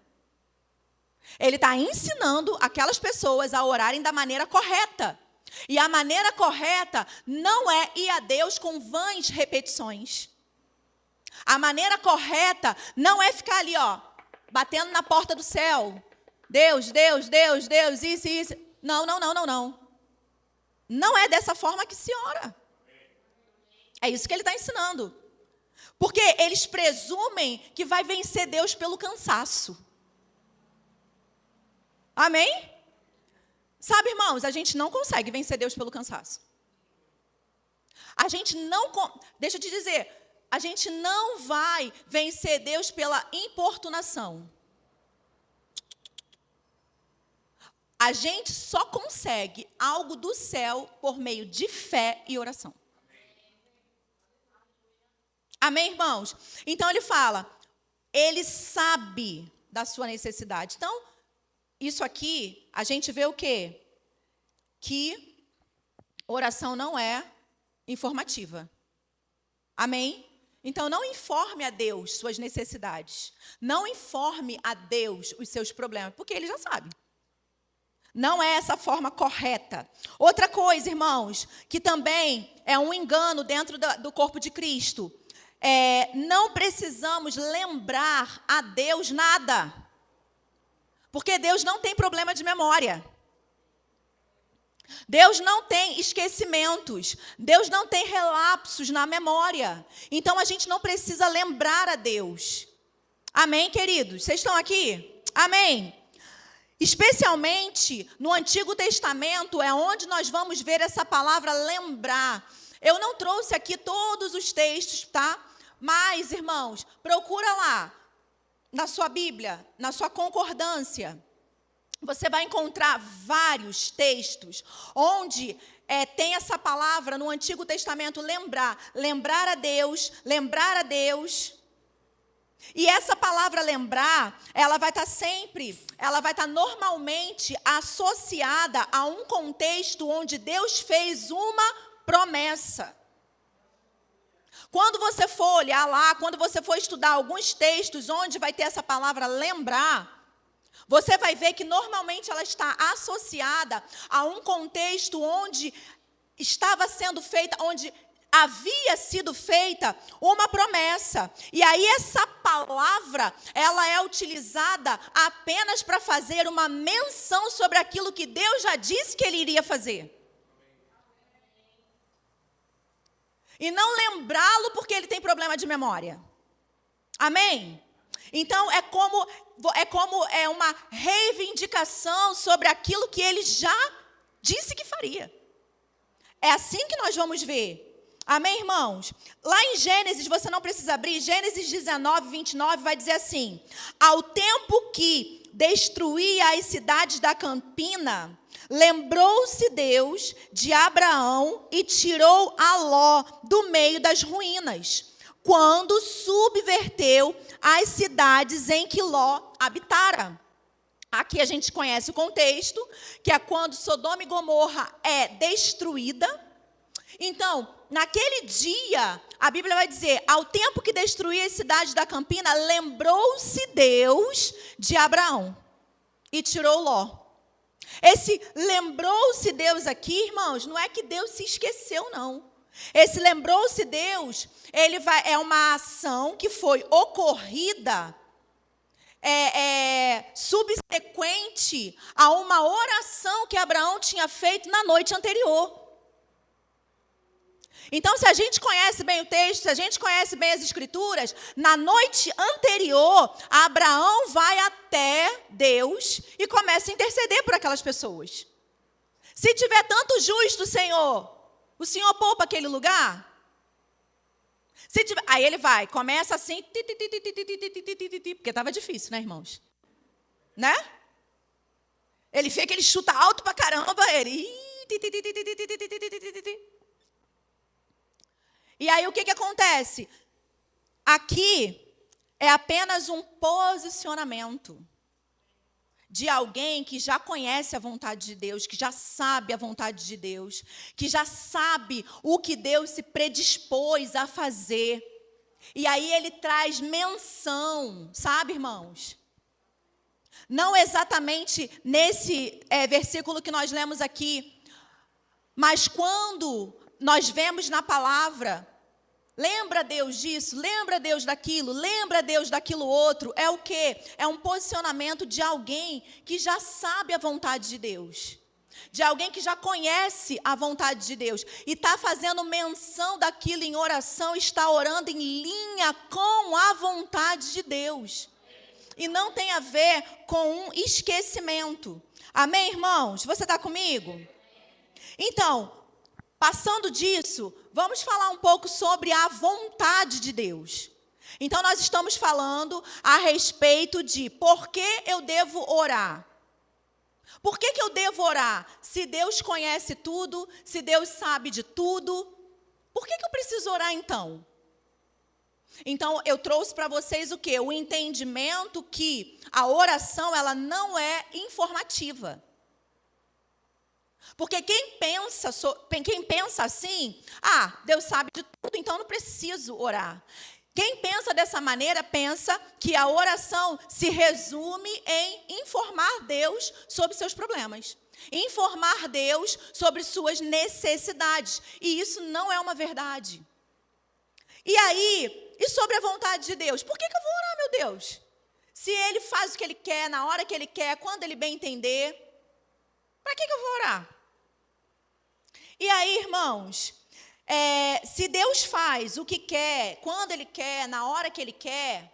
Ele está ensinando aquelas pessoas a orarem da maneira correta. E a maneira correta não é ir a Deus com vãs repetições. A maneira correta não é ficar ali, batendo na porta do céu. Deus, Deus, Deus, Deus, isso. Não. Não é dessa forma que se ora. É isso que ele está ensinando. Porque eles presumem que vai vencer Deus pelo cansaço. Amém? Sabe, irmãos, a gente não consegue vencer Deus pelo cansaço. Deixa eu te dizer, a gente não vai vencer Deus pela importunação. A gente só consegue algo do céu por meio de fé e oração. Amém, irmãos? Então ele fala, ele sabe da sua necessidade. Então, isso aqui, a gente vê o quê? Que oração não é informativa. Amém? Então, não informe a Deus suas necessidades. Não informe a Deus os seus problemas, porque ele já sabe. Não é essa forma correta. Outra coisa, irmãos, que também é um engano dentro do corpo de Cristo. Não precisamos lembrar a Deus nada. Porque Deus não tem problema de memória. Deus não tem esquecimentos. Deus não tem relapsos na memória. Então, a gente não precisa lembrar a Deus. Amém, queridos? Vocês estão aqui? Amém? Especialmente no Antigo Testamento é onde nós vamos ver essa palavra lembrar. Eu não trouxe aqui todos os textos, tá? Mas, irmãos, procura lá, na sua Bíblia, na sua concordância. Você vai encontrar vários textos onde tem essa palavra no Antigo Testamento, lembrar a Deus. E essa palavra lembrar, ela vai estar normalmente associada a um contexto onde Deus fez uma promessa. Quando você for olhar lá, quando você for estudar alguns textos onde vai ter essa palavra lembrar, você vai ver que normalmente ela está associada a um contexto onde estava sendo feita, onde havia sido feita uma promessa. E aí essa palavra, ela é utilizada apenas para fazer uma menção sobre aquilo que Deus já disse que ele iria fazer. E não lembrá-lo porque ele tem problema de memória. Amém? Então, é como uma reivindicação sobre aquilo que ele já disse que faria. É assim que nós vamos ver. Amém, irmãos? Lá em Gênesis, você não precisa abrir, Gênesis 19, 29, vai dizer assim: ao tempo que destruía as cidades da campina, lembrou-se Deus de Abraão e tirou a Ló do meio das ruínas, quando subverteu as cidades em que Ló habitara. Aqui a gente conhece o contexto, que é quando Sodoma e Gomorra é destruída. Então, naquele dia, a Bíblia vai dizer, ao tempo que destruía a cidade da Campina, lembrou-se Deus de Abraão e tirou Ló. Esse lembrou-se Deus aqui, irmãos, não é que Deus se esqueceu, não. Esse lembrou-se Deus, é uma ação que foi ocorrida subsequente a uma oração que Abraão tinha feito na noite anterior. Então, se a gente conhece bem o texto, se a gente conhece bem as Escrituras, na noite anterior, Abraão vai até Deus e começa a interceder por aquelas pessoas. Se tiver tanto justo, Senhor, o Senhor poupa aquele lugar? Se tiver, aí ele vai, começa assim, porque estava difícil, né, irmãos? Né? Ele fica, ele chuta alto pra caramba, ele... E aí o que acontece? Aqui é apenas um posicionamento de alguém que já conhece a vontade de Deus, que já sabe a vontade de Deus, que já sabe o que Deus se predispôs a fazer. E aí ele traz menção, sabe, irmãos? Não exatamente nesse versículo que nós lemos aqui, mas quando nós vemos na palavra, lembra Deus disso, lembra Deus daquilo, lembra Deus daquilo outro. É o quê? É um posicionamento de alguém que já sabe a vontade de Deus. De alguém que já conhece a vontade de Deus. E está fazendo menção daquilo em oração, está orando em linha com a vontade de Deus. E não tem a ver com um esquecimento. Amém, irmãos? Você está comigo? Então, passando disso, vamos falar um pouco sobre a vontade de Deus. Então, nós estamos falando a respeito de por que eu devo orar. Por que eu devo orar? Se Deus conhece tudo, se Deus sabe de tudo, por que eu preciso orar então? Então, eu trouxe para vocês o quê? O entendimento que a oração, ela não é informativa. Porque quem pensa assim, Deus sabe de tudo, então não preciso orar. Quem pensa dessa maneira, pensa que a oração se resume em informar Deus sobre seus problemas. Informar Deus sobre suas necessidades. E isso não é uma verdade. E aí, e sobre a vontade de Deus? Por que eu vou orar, meu Deus? Se Ele faz o que Ele quer, na hora que Ele quer, quando Ele bem entender, para que eu vou orar? E aí, irmãos, se Deus faz o que quer, quando Ele quer, na hora que Ele quer,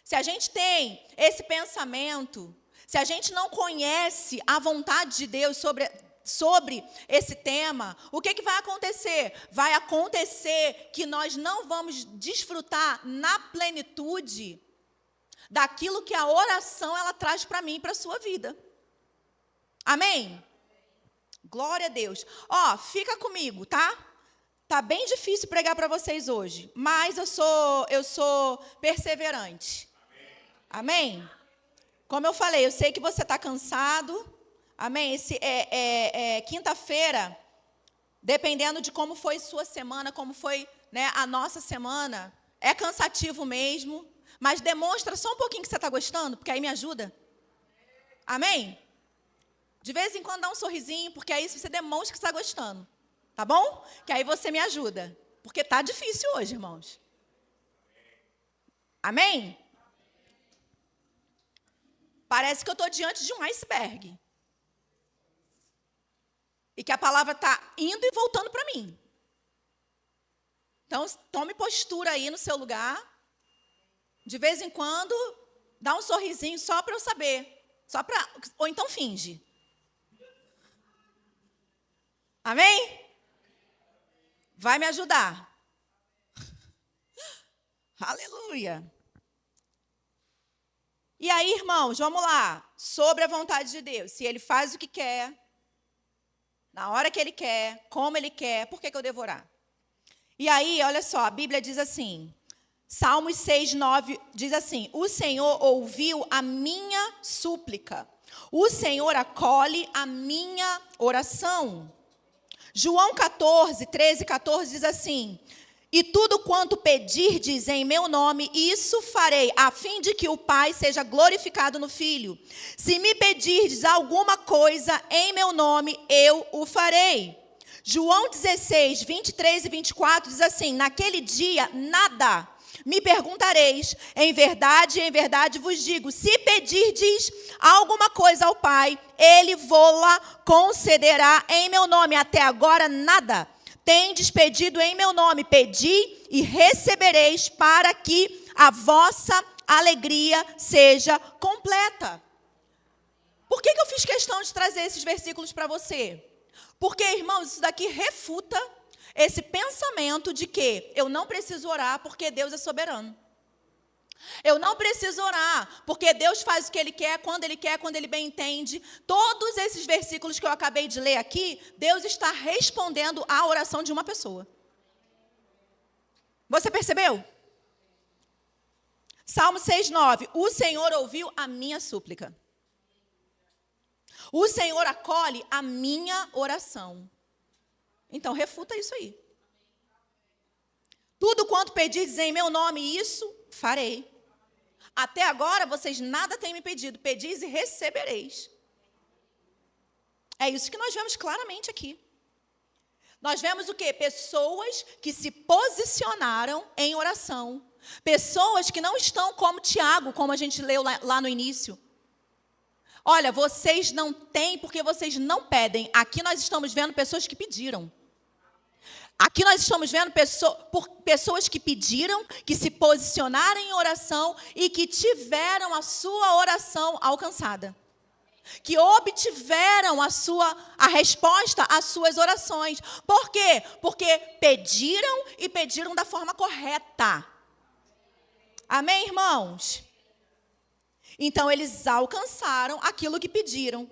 se a gente tem esse pensamento, se a gente não conhece a vontade de Deus sobre esse tema, o que vai acontecer? Vai acontecer que nós não vamos desfrutar na plenitude daquilo que a oração ela traz para mim e para a sua vida. Amém? Glória a Deus. Fica comigo, tá? Tá bem difícil pregar para vocês hoje, mas eu sou perseverante. Amém? Como eu falei, eu sei que você está cansado. Amém? Quinta-feira, dependendo de como foi sua semana, como foi, né, a nossa semana, é cansativo mesmo, mas demonstra só um pouquinho que você está gostando, porque aí me ajuda. Amém? De vez em quando dá um sorrisinho, porque aí você demonstra que está gostando. Tá bom? Que aí você me ajuda. Porque está difícil hoje, irmãos. Amém? Parece que eu estou diante de um iceberg. E que a palavra está indo e voltando para mim. Então, tome postura aí no seu lugar. De vez em quando, dá um sorrisinho só para eu saber. Ou então finge. Amém? Vai me ajudar. Aleluia. E aí, irmãos, vamos lá. Sobre a vontade de Deus. Se Ele faz o que quer, na hora que Ele quer, como Ele quer, por que eu devo orar? E aí, olha só, a Bíblia diz assim, Salmos 6:9 diz assim: o Senhor ouviu a minha súplica. O Senhor acolhe a minha oração. João 13:14 diz assim: e tudo quanto pedirdes em meu nome, isso farei, a fim de que o Pai seja glorificado no Filho. Se me pedirdes alguma coisa em meu nome, eu o farei. João 16:23 e 24 diz assim: naquele dia nada me perguntareis, em verdade vos digo, se pedirdes alguma coisa ao Pai, Ele vô-la concederá em meu nome. Até agora nada tendes pedido em meu nome, pedi e recebereis, para que a vossa alegria seja completa. Por que eu fiz questão de trazer esses versículos para você? Porque, irmãos, isso daqui refuta esse pensamento de que eu não preciso orar porque Deus é soberano. Eu não preciso orar porque Deus faz o que Ele quer, quando Ele bem entende. Todos esses versículos que eu acabei de ler aqui, Deus está respondendo à oração de uma pessoa. Você percebeu? Salmo 6:9, o Senhor ouviu a minha súplica. O Senhor acolhe a minha oração. Então, refuta isso aí. Tudo quanto pedis em meu nome, isso farei. Até agora, vocês nada têm me pedido. Pedis e recebereis. É isso que nós vemos claramente aqui. Nós vemos o quê? Pessoas que se posicionaram em oração. Pessoas que não estão como Tiago, como a gente leu lá no início. Olha, vocês não têm porque vocês não pedem. Aqui nós estamos vendo pessoas que pediram. Aqui nós estamos vendo pessoas que pediram, que se posicionaram em oração e que tiveram a sua oração alcançada. Que obtiveram a resposta às suas orações. Por quê? Porque pediram e pediram da forma correta. Amém, irmãos? Então, eles alcançaram aquilo que pediram.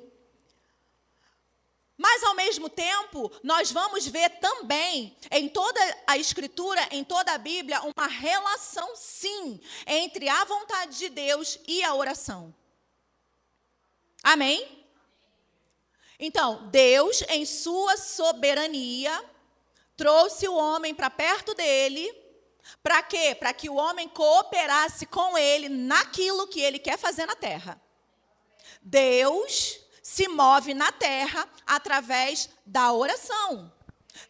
Mas, ao mesmo tempo, nós vamos ver também, em toda a Escritura, em toda a Bíblia, uma relação, sim, entre a vontade de Deus e a oração. Amém? Então, Deus, em sua soberania, trouxe o homem para perto dele. Para quê? Para que o homem cooperasse com ele naquilo que ele quer fazer na terra. Deus se move na terra através da oração.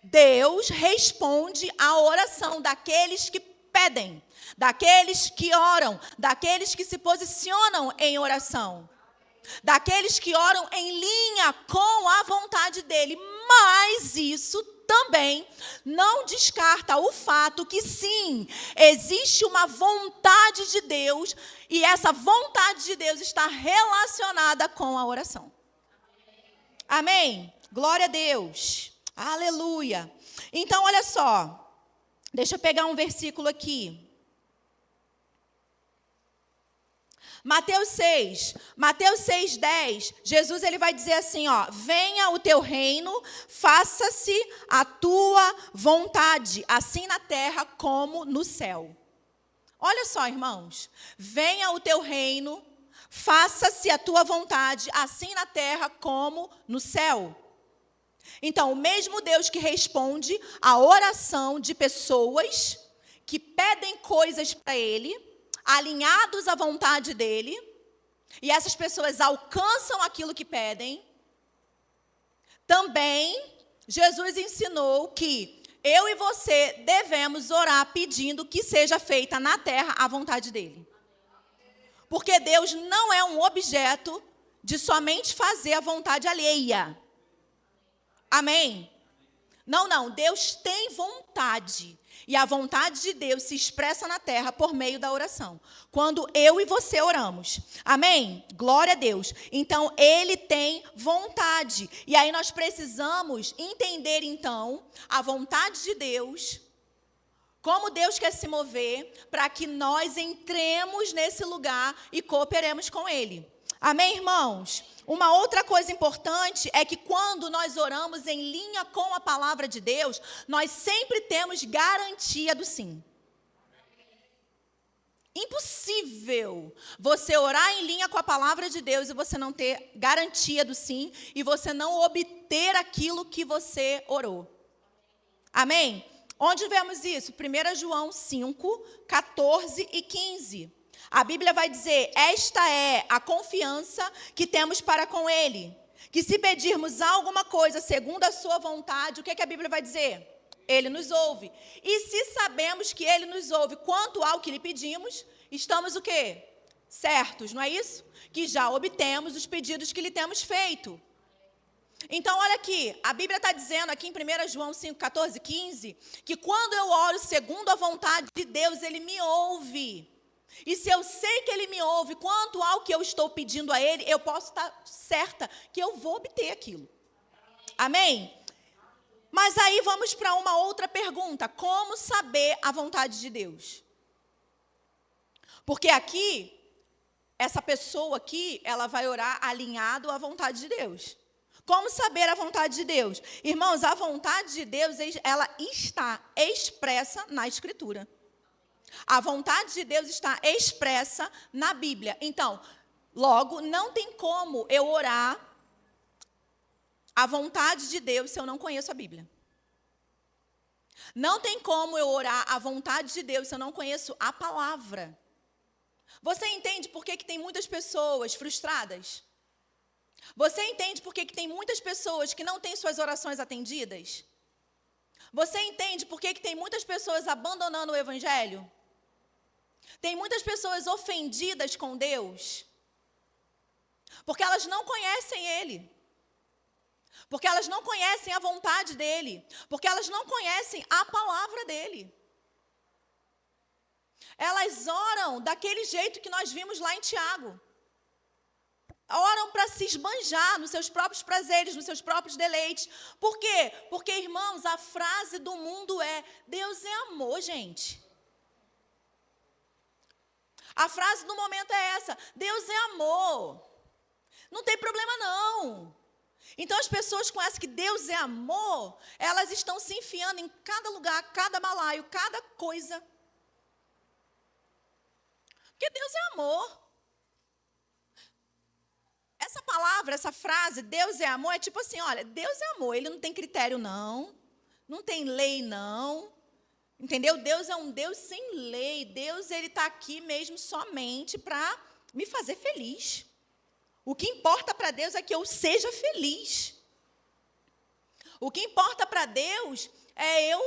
Deus responde à oração daqueles que pedem, daqueles que oram, daqueles que se posicionam em oração, daqueles que oram em linha com a vontade dele. Mas isso também não descarta o fato que, sim, existe uma vontade de Deus e essa vontade de Deus está relacionada com a oração. Amém? Glória a Deus. Aleluia. Então, olha só. Deixa eu pegar um versículo aqui. Mateus 6:10, Jesus ele vai dizer assim, ó: venha o teu reino, faça-se a tua vontade, assim na terra como no céu. Olha só, irmãos, venha o teu reino, faça-se a tua vontade, assim na terra como no céu. Então, o mesmo Deus que responde a oração de pessoas que pedem coisas para Ele, alinhados à vontade dEle, e essas pessoas alcançam aquilo que pedem, também Jesus ensinou que eu e você devemos orar pedindo que seja feita na terra a vontade dEle. Porque Deus não é um objeto de somente fazer a vontade alheia. Amém? Não. Deus tem vontade. E a vontade de Deus se expressa na terra por meio da oração. Quando eu e você oramos. Amém? Glória a Deus. Então, Ele tem vontade. E aí nós precisamos entender, então, a vontade de Deus, como Deus quer se mover, para que nós entremos nesse lugar e cooperemos com Ele. Amém, irmãos? Uma outra coisa importante é que quando nós oramos em linha com a palavra de Deus, nós sempre temos garantia do sim. impossível você orar em linha com a palavra de Deus e você não ter garantia do sim e você não obter aquilo que você orou. Amém? Onde vemos isso? 1 João 5, 14 e 15. A Bíblia vai dizer: esta é a confiança que temos para com Ele, que se pedirmos alguma coisa segundo a sua vontade, o que a Bíblia vai dizer? Ele nos ouve. E se sabemos que Ele nos ouve quanto ao que lhe pedimos, estamos o quê? Certos, não é isso? Que já obtemos os pedidos que lhe temos feito. Então, olha aqui, a Bíblia está dizendo aqui em 1 João 5, 14, 15, que quando eu oro segundo a vontade de Deus, Ele me ouve. E se eu sei que Ele me ouve quanto ao que eu estou pedindo a Ele, eu posso estar certa que eu vou obter aquilo. Amém? Mas aí vamos para uma outra pergunta. Como saber a vontade de Deus? Porque aqui, essa pessoa aqui, ela vai orar alinhado à vontade de Deus. Como saber a vontade de Deus? Irmãos, a vontade de Deus, ela está expressa na Escritura. A vontade de Deus está expressa na Bíblia. Então, logo, não tem como eu orar a vontade de Deus se eu não conheço a Bíblia. Não tem como eu orar a vontade de Deus se eu não conheço a palavra. Você entende por que tem muitas pessoas frustradas? Você entende por que tem muitas pessoas que não têm suas orações atendidas? Você entende por que tem muitas pessoas abandonando o Evangelho? Tem muitas pessoas ofendidas com Deus? Porque elas não conhecem Ele. Porque elas não conhecem a vontade dEle. Porque elas não conhecem a palavra dEle. Elas oram daquele jeito que nós vimos lá em Tiago. Oram para se esbanjar nos seus próprios prazeres, nos seus próprios deleites. Por quê? Porque, irmãos, a frase do mundo é: Deus é amor, gente. A frase do momento é essa: Deus é amor. Não tem problema não. Então as pessoas com essa que Deus é amor, elas estão se enfiando em cada lugar, cada balaio, cada coisa. Porque Deus é amor. Essa palavra, essa frase, Deus é amor, é tipo assim, olha, Deus é amor, Ele não tem critério não, não tem lei não, entendeu? Deus é um Deus sem lei, Deus Ele está aqui mesmo somente para me fazer feliz. O que importa para Deus é que eu seja feliz. O que importa para Deus é eu,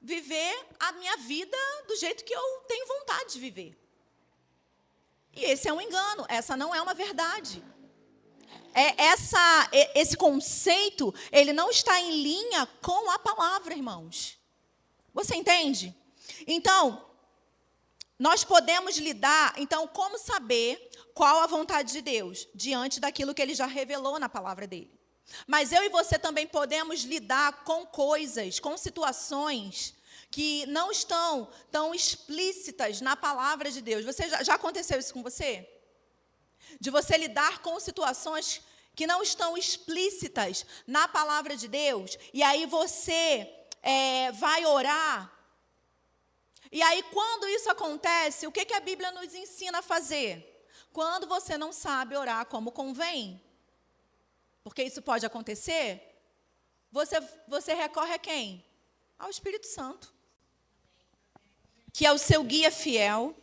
viver a minha vida do jeito que eu tenho vontade de viver. E esse é um engano, essa não é uma verdade. Esse conceito, ele não está em linha com a palavra, irmãos. Você entende? Então, nós podemos lidar, como saber qual a vontade de Deus? Diante daquilo que Ele já revelou na palavra dEle. Mas eu e você também podemos lidar com coisas, com situações que não estão tão explícitas na palavra de Deus. Já aconteceu isso com você? De você lidar com situações que não estão explícitas na palavra de Deus, e aí você vai orar. E aí, quando isso acontece, o que a Bíblia nos ensina a fazer? Quando você não sabe orar como convém, porque isso pode acontecer, você recorre a quem? Ao Espírito Santo, que é o seu guia fiel,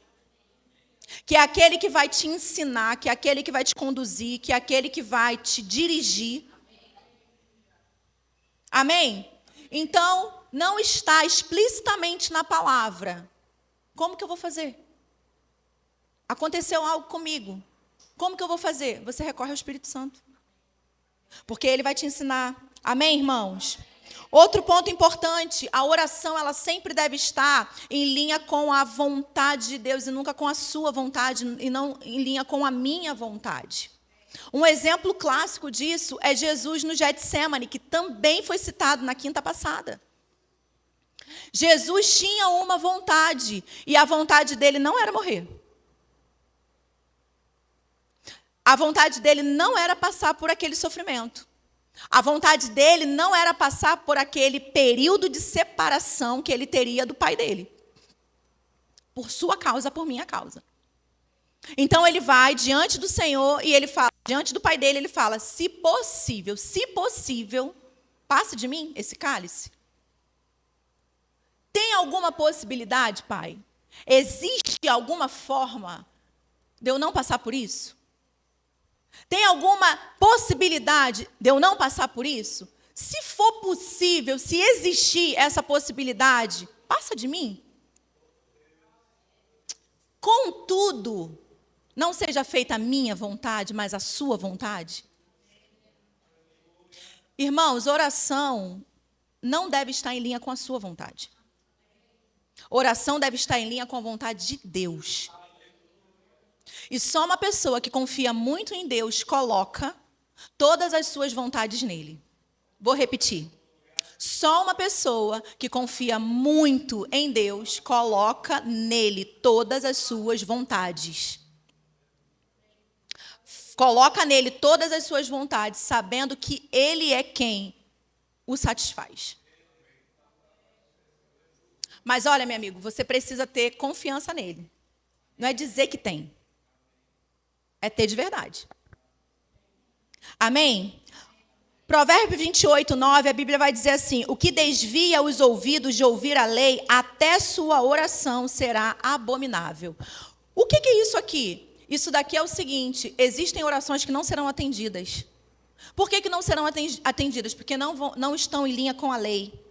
que é aquele que vai te ensinar, que é aquele que vai te conduzir, que é aquele que vai te dirigir. Amém? Então, não está explicitamente na palavra. Como que eu vou fazer? Aconteceu algo comigo. Como que eu vou fazer? Você recorre ao Espírito Santo. Porque Ele vai te ensinar. Amém, irmãos? Outro ponto importante, a oração, ela sempre deve estar em linha com a vontade de Deus e nunca com a sua vontade, e não em linha com a minha vontade. Um exemplo clássico disso é Jesus no Getsemane, que também foi citado na quinta passada. Jesus tinha uma vontade, e a vontade dele não era morrer. A vontade dele não era passar por aquele sofrimento. A vontade dele não era passar por aquele período de separação que ele teria do pai dele. por sua causa, por minha causa. Então ele vai diante do Senhor e ele fala, diante do pai dele, ele fala: se possível, passe de mim esse cálice. Tem alguma possibilidade, pai? Existe alguma forma de eu não passar por isso? Tem alguma possibilidade de eu não passar por isso? Se for possível, se existir essa possibilidade, passa de mim. Contudo, não seja feita a minha vontade, mas a sua vontade. Irmãos, oração não deve estar em linha com a sua vontade. Oração deve estar em linha com a vontade de Deus. E só uma pessoa que confia muito em Deus coloca todas as suas vontades nele. Vou repetir. Só uma pessoa que confia muito em Deus coloca nele todas as suas vontades. Coloca nele todas as suas vontades, sabendo que ele é quem o satisfaz. Mas olha, meu amigo, você precisa ter confiança nele. Não é dizer que tem. É ter de verdade. Amém? Provérbios 28, 9, a Bíblia vai dizer assim: o que desvia os ouvidos de ouvir a lei, até sua oração será abominável. O que é isso aqui? Isso daqui é o seguinte: existem orações que não serão atendidas. Por que não serão atendidas? Porque não estão em linha com a lei.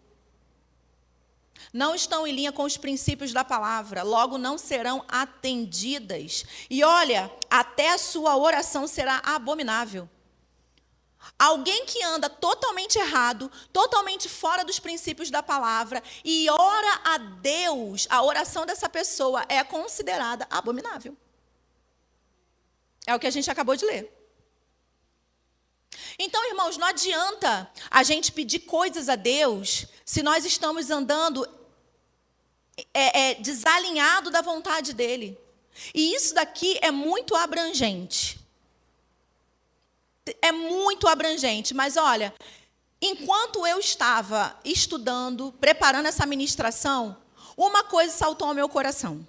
Não estão em linha com os princípios da palavra, logo não serão atendidas. E olha, até a sua oração será abominável. Alguém que anda totalmente errado, totalmente fora dos princípios da palavra e ora a Deus, a oração dessa pessoa é considerada abominável. É o que a gente acabou de ler. Então, irmãos, não adianta a gente pedir coisas a Deus se nós estamos andando desalinhado da vontade dele. E isso daqui é muito abrangente. É muito abrangente, mas olha, enquanto eu estava estudando, preparando essa ministração, uma coisa saltou ao meu coração.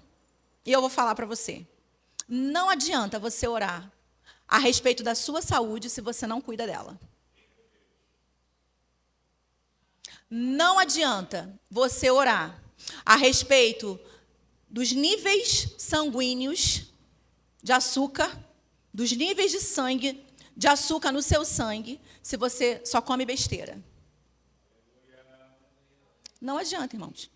E eu vou falar para você. Não adianta você orar a respeito da sua saúde se você não cuida dela. Não adianta você orar a respeito dos níveis sanguíneos de açúcar, dos níveis de sangue, de açúcar no seu sangue, se você só come besteira. Não adianta, irmãos.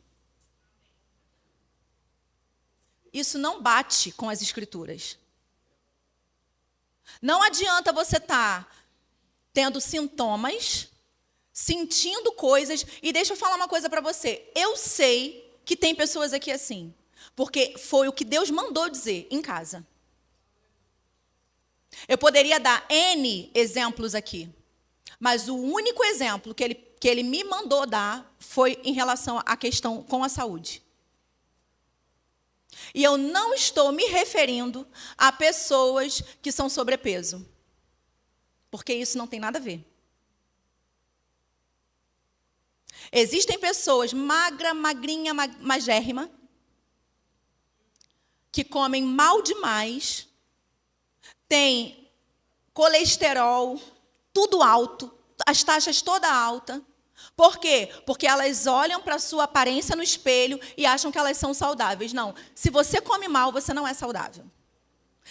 Isso não bate com as Escrituras. Não adianta você estar tendo sintomas, sentindo coisas, e deixa eu falar uma coisa para você. Eu sei que tem pessoas aqui assim, porque foi o que Deus mandou dizer em casa. Eu poderia dar N exemplos aqui, mas o único exemplo que ele me mandou dar foi em relação à questão com a saúde. E eu não estou me referindo a pessoas que são sobrepeso, porque isso não tem nada a ver. Existem pessoas magra, magrinha, magérrima, que comem mal demais, têm colesterol, tudo alto, as taxas toda alta. Por quê? Porque elas olham para a sua aparência no espelho e acham que elas são saudáveis. Não, se você come mal, você não é saudável.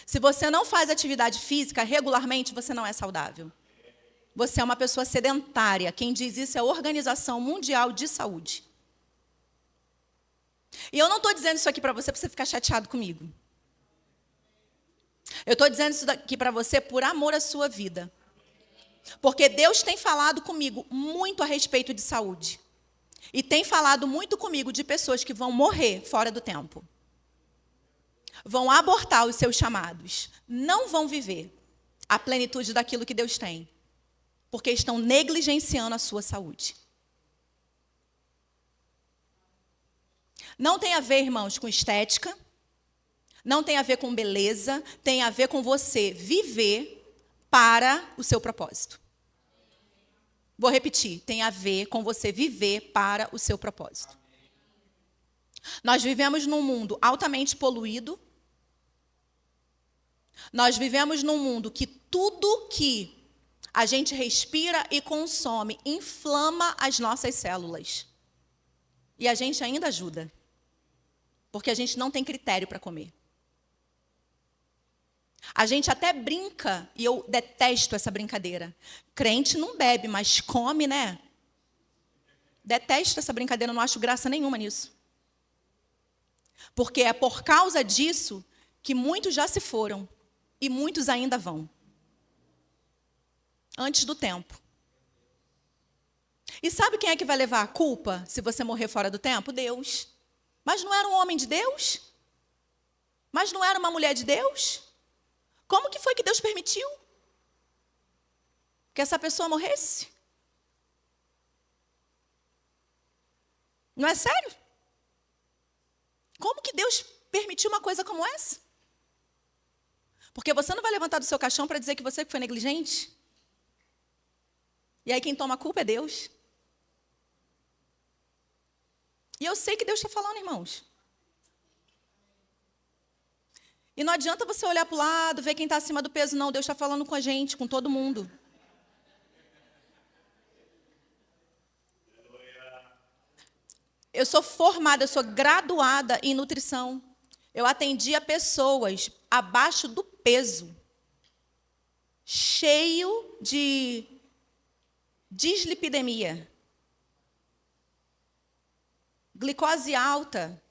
Se você não faz atividade física regularmente, você não é saudável. Você é uma pessoa sedentária. Quem diz isso é a Organização Mundial de Saúde. E eu não estou dizendo isso aqui para você ficar chateado comigo. Eu estou dizendo isso aqui para você por amor à sua vida. Porque Deus tem falado comigo muito a respeito de saúde. E tem falado muito comigo de pessoas que vão morrer fora do tempo. Vão abortar os seus chamados. Não vão viver a plenitude daquilo que Deus tem. Porque estão negligenciando a sua saúde. Não tem a ver, irmãos, com estética. Não tem a ver com beleza. Tem a ver com você viver para o seu propósito. Vou repetir. Tem a ver com você viver para o seu propósito. Nós vivemos num mundo altamente poluído. Nós vivemos num mundo que tudo que a gente respira e consome inflama as nossas células. E a gente ainda ajuda. Porque a gente não tem critério para comer. A gente até brinca, e eu detesto essa brincadeira. Crente não bebe, mas come, né? Detesto essa brincadeira, não acho graça nenhuma nisso. Porque é por causa disso que muitos já se foram e muitos ainda vão. Antes do tempo. E sabe quem é que vai levar a culpa se você morrer fora do tempo? Deus. Mas não era um homem de Deus? Mas não era uma mulher de Deus? Como que foi que Deus permitiu que essa pessoa morresse? Não é sério? Como que Deus permitiu uma coisa como essa? Porque você não vai levantar do seu caixão para dizer que você foi negligente? E aí quem toma a culpa é Deus. E eu sei que Deus está falando, irmãos. E não adianta você olhar para o lado, ver quem está acima do peso, não. Deus está falando com a gente, com todo mundo. Eu sou formada, eu sou graduada em nutrição. Eu atendia pessoas abaixo do peso, cheio de dislipidemia, glicose alta,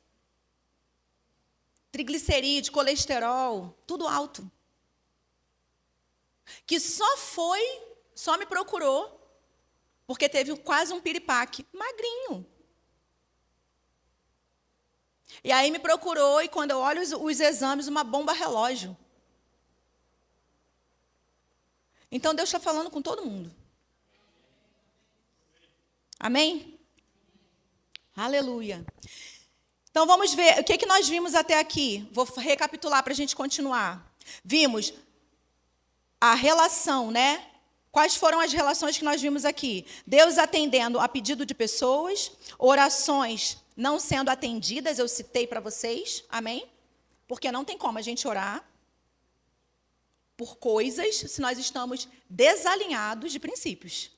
triglicerídeo, colesterol, tudo alto. Que só me procurou, porque teve quase um piripaque, magrinho. E aí me procurou, e quando eu olho os exames, uma bomba relógio. Então Deus está falando com todo mundo. Amém? Aleluia. Então vamos ver, o que nós vimos até aqui? Vou recapitular para a gente continuar. Vimos a relação, né? Quais foram as relações que nós vimos aqui? Deus atendendo a pedido de pessoas, orações não sendo atendidas, eu citei para vocês, amém? Porque não tem como a gente orar por coisas se nós estamos desalinhados de princípios.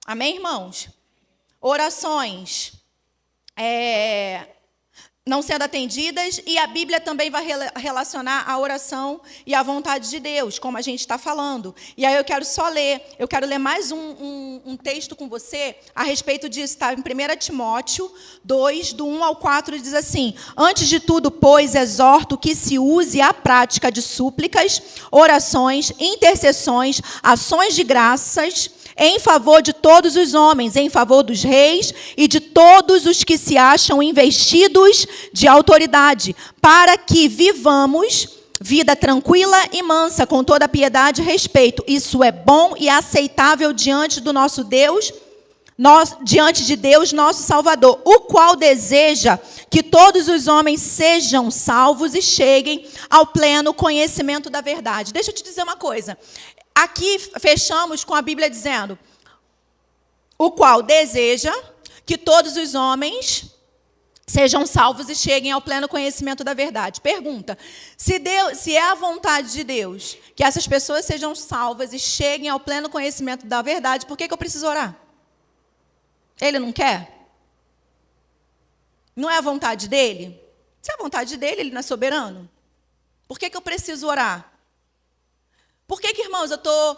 Amém, irmãos? Orações não sendo atendidas, e a Bíblia também vai relacionar a oração e a vontade de Deus, como a gente está falando. E aí eu quero ler mais um texto com você a respeito disso, está em 1 Timóteo 2, do 1 ao 4, diz assim: antes de tudo, pois, exorto que se use a prática de súplicas, orações, intercessões, ações de graças, em favor de todos os homens, em favor dos reis e de todos os que se acham investidos de autoridade, para que vivamos vida tranquila e mansa, com toda piedade e respeito. Isso é bom e aceitável diante do nosso Deus, diante de Deus, nosso Salvador, o qual deseja que todos os homens sejam salvos e cheguem ao pleno conhecimento da verdade. Deixa eu te dizer uma coisa. Aqui fechamos com a Bíblia dizendo: o qual deseja que todos os homens sejam salvos e cheguem ao pleno conhecimento da verdade. Pergunta: se é a vontade de Deus que essas pessoas sejam salvas e cheguem ao pleno conhecimento da verdade, por que eu preciso orar? Ele não quer? Não é a vontade dele? Se é a vontade dele, ele não é soberano? Por que eu preciso orar? Por que, irmãos, eu estou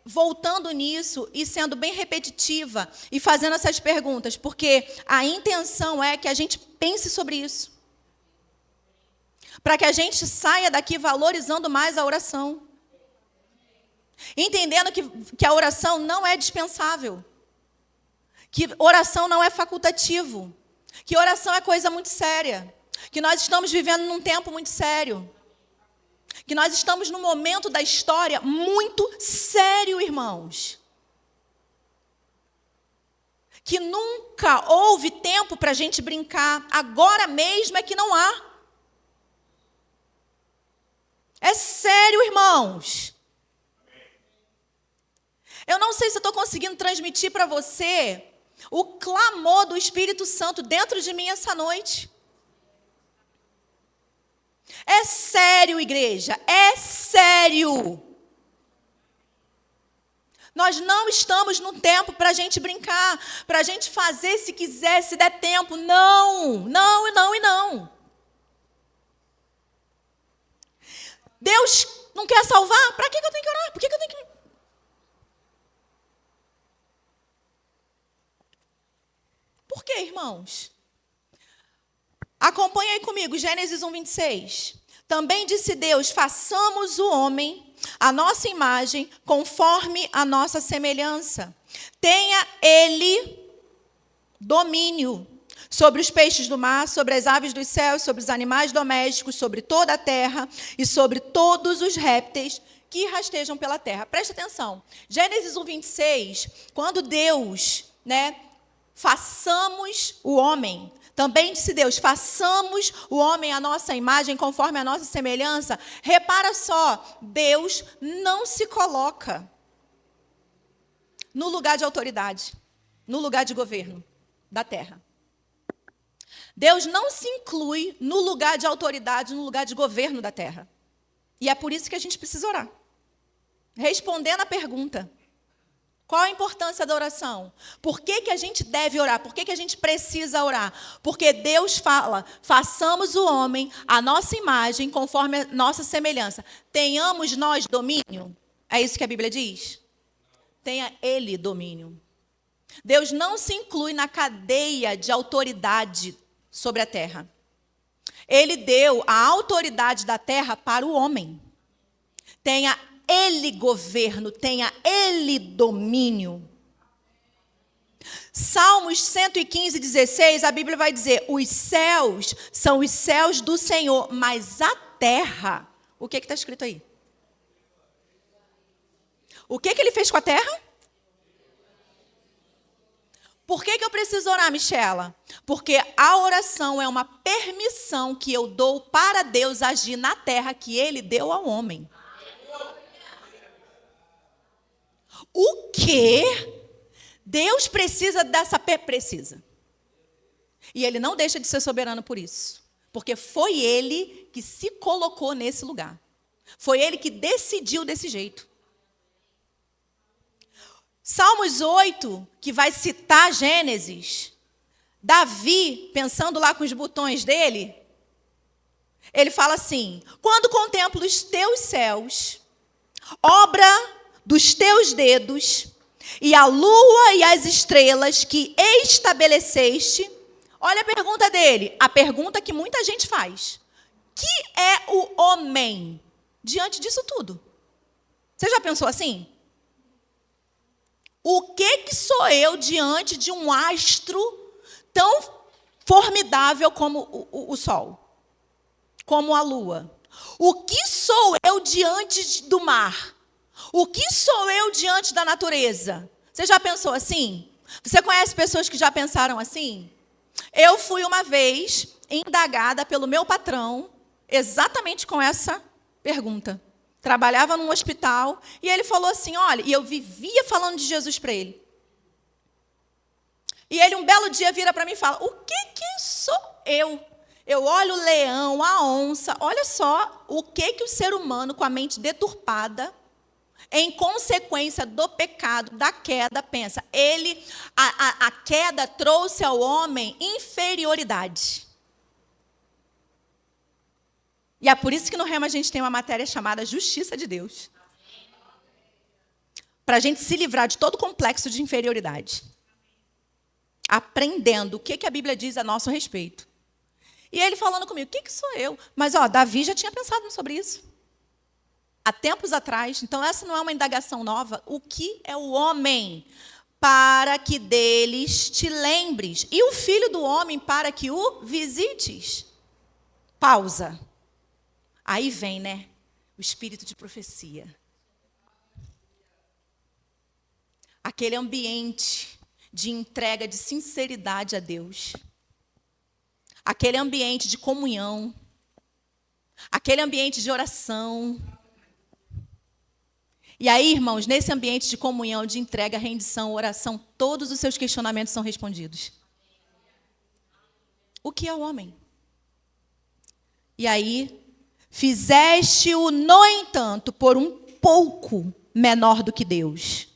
voltando nisso e sendo bem repetitiva e fazendo essas perguntas? Porque a intenção é que a gente pense sobre isso. Para que a gente saia daqui valorizando mais a oração. Entendendo que a oração não é dispensável. Que oração não é facultativo. Que oração é coisa muito séria. Que nós estamos vivendo num tempo muito sério. Que nós estamos num momento da história muito sério, irmãos. Que nunca houve tempo para a gente brincar. Agora mesmo é que não há. É sério, irmãos. Eu não sei se eu estou conseguindo transmitir para você o clamor do Espírito Santo dentro de mim essa noite. É sério, igreja, é sério. Nós não estamos no tempo para a gente brincar, para a gente fazer se quiser, se der tempo. Não, não e não e não. Deus não quer salvar? Para que eu tenho que orar? Por que eu tenho que... Por quê, irmãos? Acompanha aí comigo, Gênesis 1:26. Também disse Deus, façamos o homem a nossa imagem, conforme a nossa semelhança. Tenha ele domínio sobre os peixes do mar, sobre as aves dos céus, sobre os animais domésticos, sobre toda a terra e sobre todos os répteis que rastejam pela terra. Presta atenção. Gênesis 1:26, quando Deus, façamos o homem. Também disse Deus, façamos o homem à nossa imagem, conforme a nossa semelhança. Repara só, Deus não se coloca no lugar de autoridade, no lugar de governo da terra. Deus não se inclui no lugar de autoridade, no lugar de governo da terra. E é por isso que a gente precisa orar. Respondendo a pergunta, qual a importância da oração? Por que a gente deve orar? Por que a gente precisa orar? Porque Deus fala, façamos o homem à nossa imagem, conforme a nossa semelhança. Tenhamos nós domínio? É isso que a Bíblia diz? Tenha ele domínio. Deus não se inclui na cadeia de autoridade sobre a terra. Ele deu a autoridade da terra para o homem. Tenha ele governo, tenha ele domínio. Salmos 115:16, a Bíblia vai dizer, os céus são os céus do Senhor, mas a terra, o que está escrito aí? O que ele fez com a terra? Por que eu preciso orar, Michela? Porque a oração é uma permissão que eu dou para Deus agir na terra que ele deu ao homem. O quê? Deus precisa dessa... Precisa. E ele não deixa de ser soberano por isso. Porque foi ele que se colocou nesse lugar. Foi ele que decidiu desse jeito. Salmos 8, que vai citar Gênesis, Davi, pensando lá com os botões dele, ele fala assim, quando contemplo os teus céus, obra dos teus dedos, e a lua e as estrelas que estabeleceste. Olha a pergunta dele, a pergunta que muita gente faz. Que é o homem diante disso tudo? Você já pensou assim? O que sou eu diante de um astro tão formidável como o sol? Como a lua? O que sou eu diante do mar? O que sou eu diante da natureza? Você já pensou assim? Você conhece pessoas que já pensaram assim? Eu fui uma vez indagada pelo meu patrão exatamente com essa pergunta. Trabalhava num hospital e ele falou assim, olha, e eu vivia falando de Jesus para ele. E ele um belo dia vira para mim e fala, o que sou eu? Eu olho o leão, a onça, olha só o que o ser humano com a mente deturpada, em consequência do pecado, da queda, pensa. A queda trouxe ao homem inferioridade. E é por isso que no Rema a gente tem uma matéria chamada Justiça de Deus. Para a gente se livrar de todo complexo de inferioridade. Aprendendo o que a Bíblia diz a nosso respeito. E ele falando comigo, o que sou eu? Mas, Davi já tinha pensado sobre isso. Há tempos atrás, então essa não é uma indagação nova. O que é o homem? Para que deles te lembres. E o filho do homem para que o visites. Pausa. Aí vem, o espírito de profecia. Aquele ambiente de entrega, de sinceridade a Deus. Aquele ambiente de comunhão. Aquele ambiente de oração. E aí, irmãos, nesse ambiente de comunhão, de entrega, rendição, oração, todos os seus questionamentos são respondidos. O que é o homem? E aí, fizeste-o, no entanto, por um pouco menor do que Deus,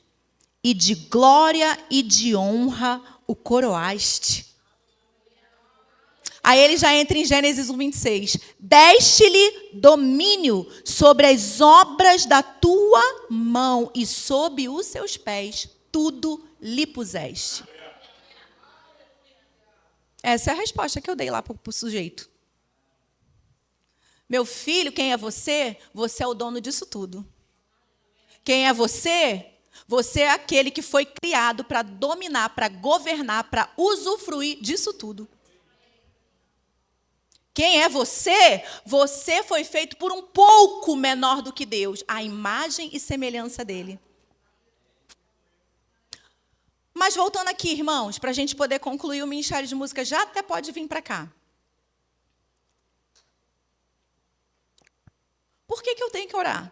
e de glória e de honra o coroaste. Aí ele já entra em Gênesis 1:26. Deste-lhe domínio sobre as obras da tua mão, e sob os seus pés tudo lhe puseste. Essa é a resposta que eu dei lá para o sujeito. Meu filho, quem é você? Você é o dono disso tudo. Quem é você? Você é aquele que foi criado para dominar, para governar, para usufruir disso tudo. Quem é você? Você foi feito por um pouco menor do que Deus, a imagem e semelhança dele. Mas voltando aqui, irmãos, para a gente poder concluir o Ministério de Música, já até pode vir para cá. Por que eu tenho que orar?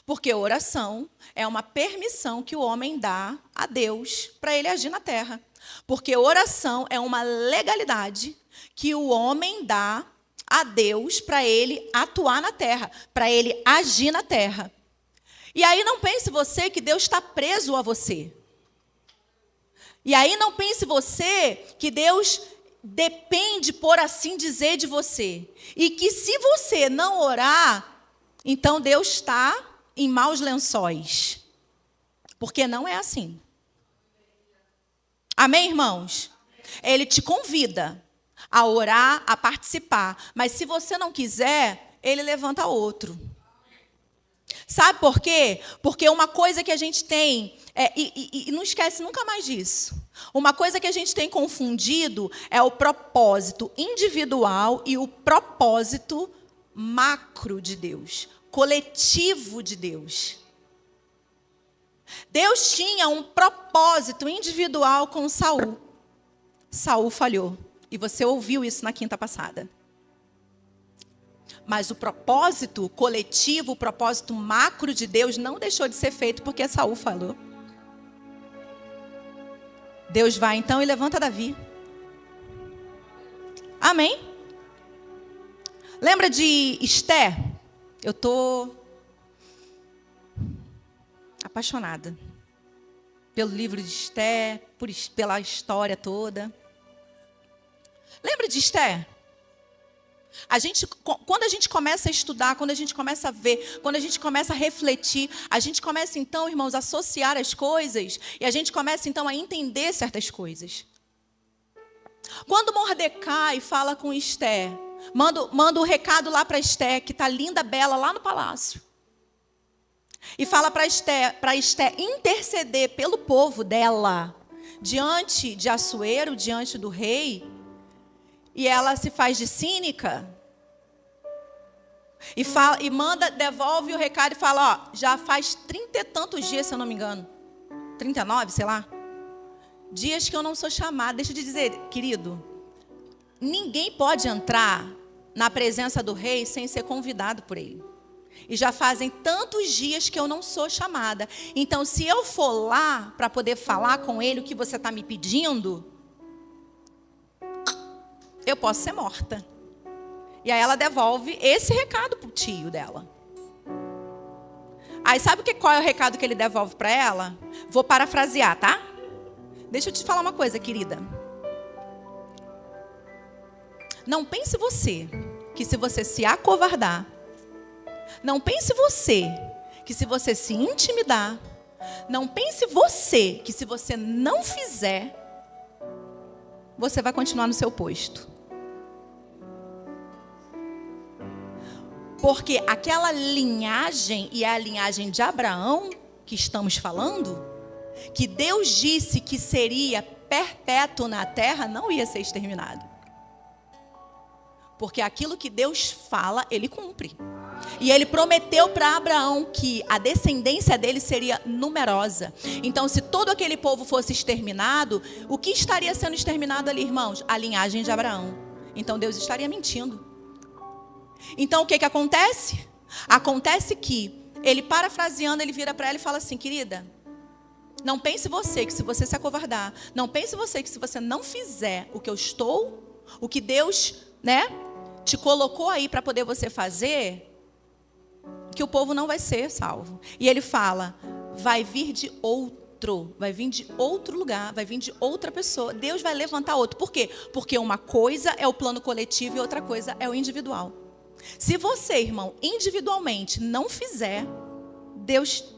Porque oração é uma permissão que o homem dá a Deus para ele agir na terra. Porque oração é uma legalidade que o homem dá a Deus para ele atuar na terra, para ele agir na terra. E aí não pense você que Deus está preso a você. E aí não pense você que Deus depende, por assim dizer, de você. E que se você não orar, então Deus está em maus lençóis. Porque não é assim. Amém, irmãos? Ele te convida a orar, a participar. Mas se você não quiser, ele levanta outro. Sabe por quê? Porque uma coisa que a gente tem, e não esquece nunca mais disso, uma coisa que a gente tem confundido é o propósito individual e o propósito macro de Deus, coletivo de Deus. Deus tinha um propósito individual com Saul. Saul falhou. E você ouviu isso na quinta passada. Mas o propósito coletivo, o propósito macro de Deus não deixou de ser feito porque Saul falou. Deus vai então e levanta Davi. Amém? Lembra de Esté? Eu estou apaixonada pelo livro de Esté, pela história toda. Lembra de Esté? Quando a gente começa a estudar, quando a gente começa a ver, quando a gente começa a refletir, a gente começa então, irmãos, a associar as coisas e a gente começa então a entender certas coisas. Quando Mordecai fala com Esté, manda o recado lá para Esté, que está linda, bela, lá no palácio. E fala para Esté interceder pelo povo dela, diante de Assuero, diante do rei. E ela se faz de cínica. E devolve o recado e fala, já faz 30 e tantos dias, se eu não me engano. 39, sei lá. Dias que eu não sou chamada. Deixa eu te dizer, querido, ninguém pode entrar na presença do rei sem ser convidado por ele. E já fazem tantos dias que eu não sou chamada. Então, se eu for lá para poder falar com ele o que você está me pedindo, eu posso ser morta. E aí ela devolve esse recado para o tio dela. Aí sabe qual é o recado que ele devolve para ela? Vou parafrasear, tá? Deixa eu te falar uma coisa, querida. Não pense você que se você se acovardar, não pense você que se você se intimidar, não pense você que se você não fizer, você vai continuar no seu posto. Porque aquela linhagem, e é a linhagem de Abraão que estamos falando, que Deus disse que seria perpétuo na terra, não ia ser exterminado. Porque aquilo que Deus fala, Ele cumpre. E Ele prometeu para Abraão que a descendência dele seria numerosa. Então, se todo aquele povo fosse exterminado, o que estaria sendo exterminado ali, irmãos? A linhagem de Abraão. Então, Deus estaria mentindo. Então, o que acontece? Acontece que Ele, parafraseando, ele vira para ela e fala assim: querida, não pense você que se você se acovardar, não pense você que se você não fizer o que eu estou, o que Deus, te colocou aí para poder você fazer, que o povo não vai ser salvo. E ele fala: vai vir de outro, vai vir de outro lugar, vai vir de outra pessoa. Deus vai levantar outro. Por quê? Porque uma coisa é o plano coletivo e outra coisa é o individual. Se você, irmão, individualmente não fizer, Deus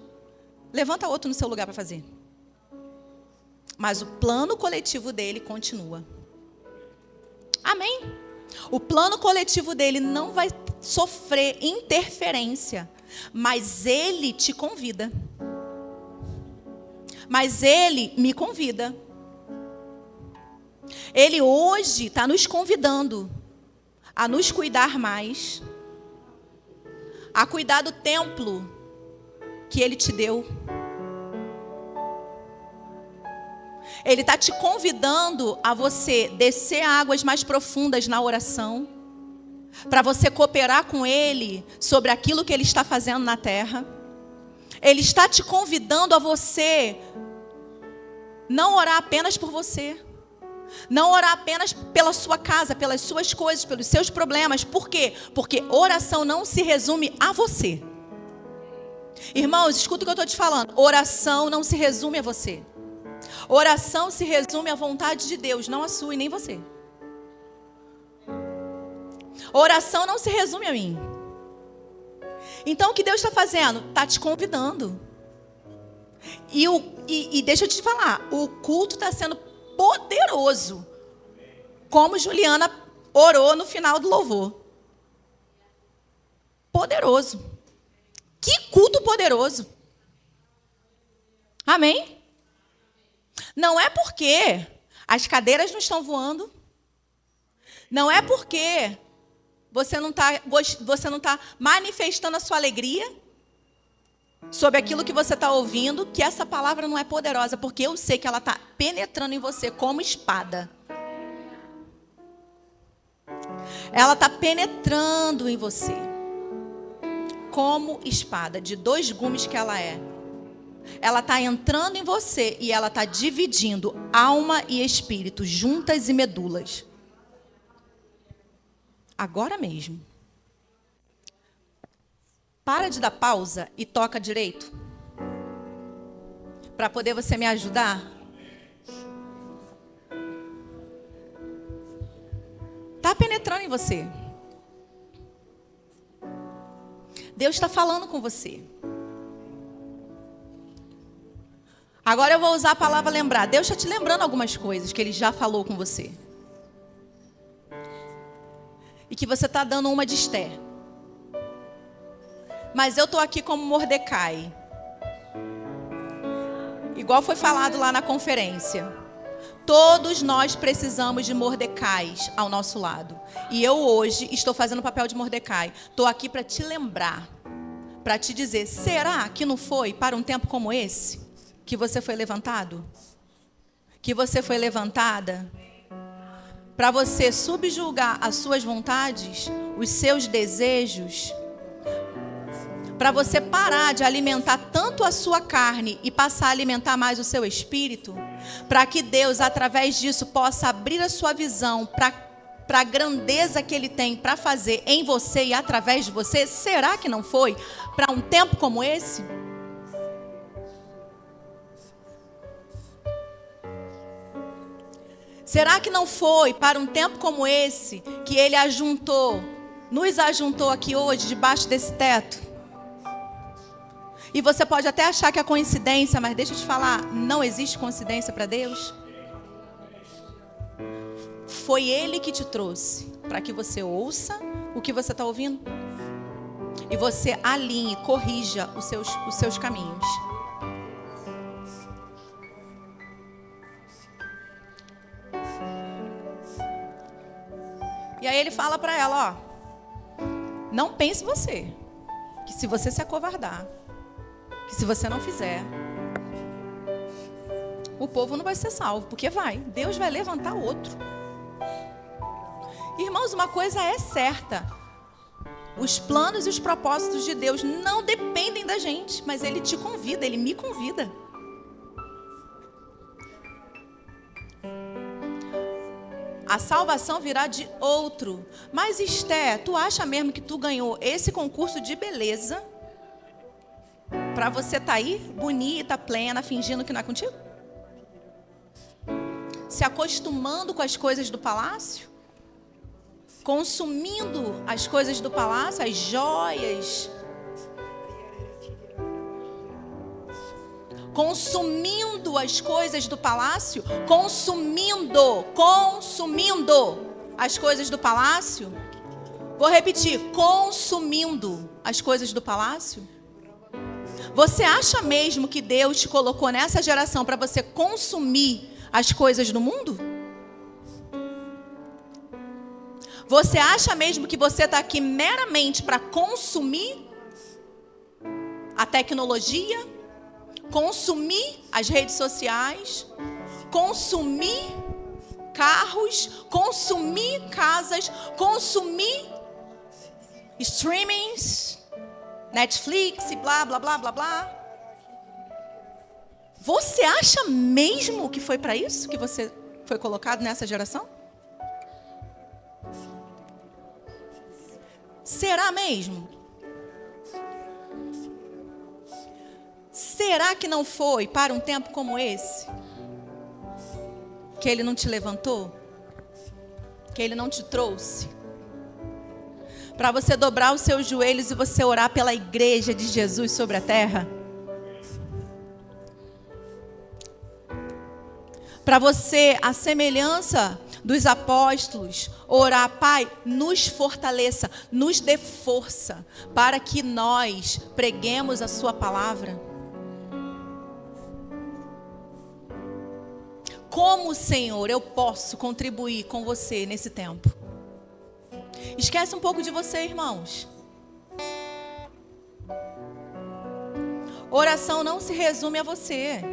levanta outro no seu lugar para fazer. Mas o plano coletivo dele continua. Amém? O plano coletivo dele não vai sofrer interferência, mas ele te convida. Mas ele me convida. Ele hoje está nos convidando a nos cuidar mais, a cuidar do templo que ele te deu. Ele está te convidando a você descer águas mais profundas na oração, para você cooperar com ele sobre aquilo que ele está fazendo na terra. Ele está te convidando a você não orar apenas por você, não orar apenas pela sua casa, pelas suas coisas, pelos seus problemas. Por quê? Porque oração não se resume a você. Irmãos, escuta o que eu estou te falando. Oração não se resume a você. Oração se resume à vontade de Deus, não a sua e nem você. Oração não se resume a mim. Então o que Deus está fazendo? Está te convidando. E deixa eu te falar, o culto está sendo poderoso, como Juliana orou no final do louvor. Poderoso. Que culto poderoso. Amém? Não é porque as cadeiras não estão voando, não é porque você não está manifestando a sua alegria sobre aquilo que você está ouvindo, que essa palavra não é poderosa, porque eu sei que ela está penetrando em você como espada. Ela está penetrando em você como espada, de 2 gumes que ela é. Ela está entrando em você e ela está dividindo alma e espírito, juntas e medulas. Agora mesmo. Para de dar pausa e toca direito. Para poder você me ajudar. Está penetrando em você. Deus está falando com você. Agora eu vou usar a palavra lembrar. Deus está te lembrando algumas coisas que Ele já falou com você. E que você está dando uma de Esther. Mas eu estou aqui como Mordecai. Igual foi falado lá na conferência. Todos nós precisamos de Mordecais ao nosso lado. E eu hoje estou fazendo o papel de Mordecai. Estou aqui para te lembrar. Para te dizer, será que não foi para um tempo como esse que você foi levantado? Que você foi levantada? Para você subjugar as suas vontades, os seus desejos, para você parar de alimentar tanto a sua carne e passar a alimentar mais o seu espírito, para que Deus, através disso, possa abrir a sua visão para a grandeza que Ele tem para fazer em você e através de você. Será que não foi para um tempo como esse? Será que não foi para um tempo como esse que Ele nos ajuntou aqui hoje, debaixo desse teto? E você pode até achar que é coincidência, mas deixa eu te falar, não existe coincidência para Deus. Foi Ele que te trouxe para que você ouça o que você está ouvindo e você alinhe, corrija os seus caminhos. E aí Ele fala para ela, não pense você, que se você se acovardar, que se você não fizer, o povo não vai ser salvo, porque Deus vai levantar outro. Irmãos, uma coisa é certa, Os planos e os propósitos de Deus não dependem da gente, mas Ele te convida, Ele me convida. A salvação virá de outro. Mas Esté, tu acha mesmo que tu ganhou esse concurso de beleza para você estar aí, bonita, plena, fingindo que não é contigo? Se acostumando com as coisas do palácio? Consumindo as coisas do palácio, as joias? Consumindo as coisas do palácio? Consumindo as coisas do palácio? Vou repetir, consumindo as coisas do palácio? Você acha mesmo que Deus te colocou nessa geração para você consumir as coisas do mundo? Você acha mesmo que você está aqui meramente para consumir a tecnologia, consumir as redes sociais, consumir carros, consumir casas, consumir streamings, Netflix e blá, blá, blá, blá, blá? Você acha mesmo que foi para isso que você foi colocado nessa geração? Será mesmo? Será que não foi para um tempo como esse? Que Ele não te levantou? Que Ele não te trouxe? Para você dobrar os seus joelhos e você orar pela igreja de Jesus sobre a terra? Para você, a semelhança dos apóstolos, orar, Pai, nos fortaleça, nos dê força, para que nós preguemos a sua palavra? Como, Senhor, eu posso contribuir com você nesse tempo? Esquece um pouco de você, irmãos. Oração não se resume a você.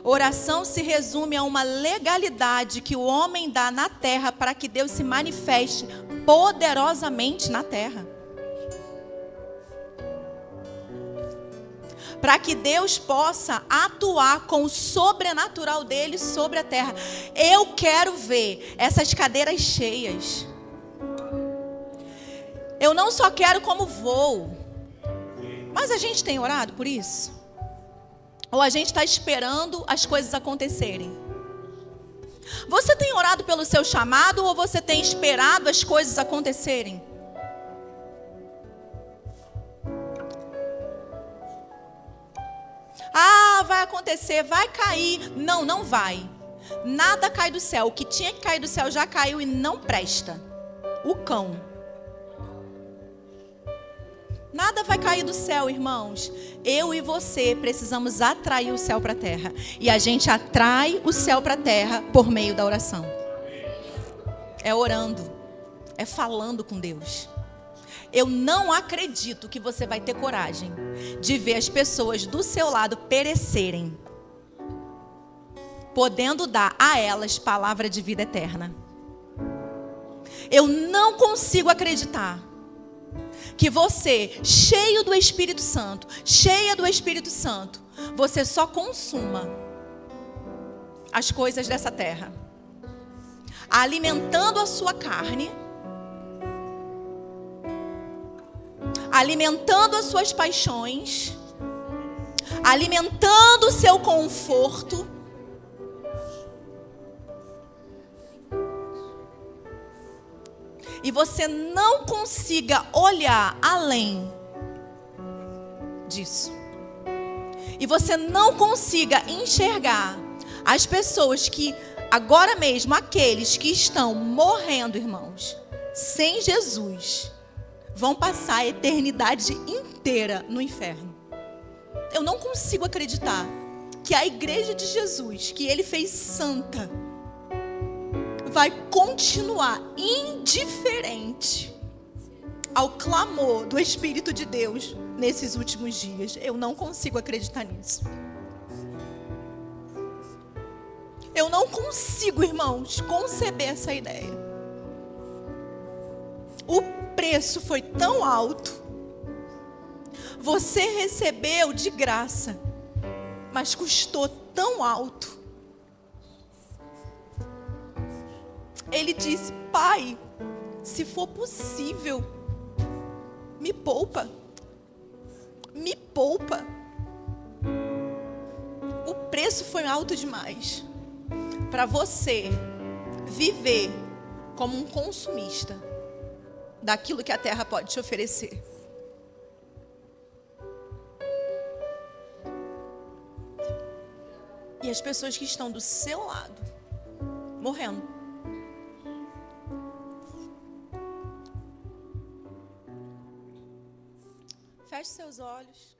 Oração se resume a uma legalidade que o homem dá na terra para que Deus se manifeste poderosamente na terra. Para que Deus possa atuar com o sobrenatural dele sobre a terra. Eu quero ver essas cadeiras cheias. Eu não só quero como vou. Mas a gente tem orado por isso? Ou a gente está esperando as coisas acontecerem? Você tem orado pelo seu chamado ou você tem esperado as coisas acontecerem? Ah, vai acontecer, vai cair. Não, não vai. Nada cai do céu. O que tinha que cair do céu já caiu e não presta. O cão. Nada vai cair do céu, irmãos. Eu e você precisamos atrair o céu para a terra. E a gente atrai o céu para a terra por meio da oração. É orando. É falando com Deus. Eu não acredito que você vai ter coragem de ver as pessoas do seu lado perecerem, podendo dar a elas palavra de vida eterna. Eu não consigo acreditar que você, cheio do Espírito Santo, cheia do Espírito Santo, você só consuma as coisas dessa terra, alimentando a sua carne, alimentando as suas paixões, alimentando o seu conforto, e você não consiga olhar além disso. E você não consiga enxergar as pessoas que, agora mesmo, aqueles que estão morrendo, irmãos, sem Jesus, vão passar a eternidade inteira no inferno. Eu não consigo acreditar que a igreja de Jesus, que Ele fez santa, vai continuar indiferente ao clamor do Espírito de Deus nesses últimos dias. Eu não consigo acreditar nisso. Eu não consigo, irmãos, conceber essa ideia. O preço foi tão alto. Você recebeu de graça, mas custou tão alto. Ele disse: Pai, se for possível, me poupa. Me poupa. O preço foi alto demais para você viver como um consumista daquilo que a terra pode te oferecer. E as pessoas que estão do seu lado morrendo. Feche seus olhos.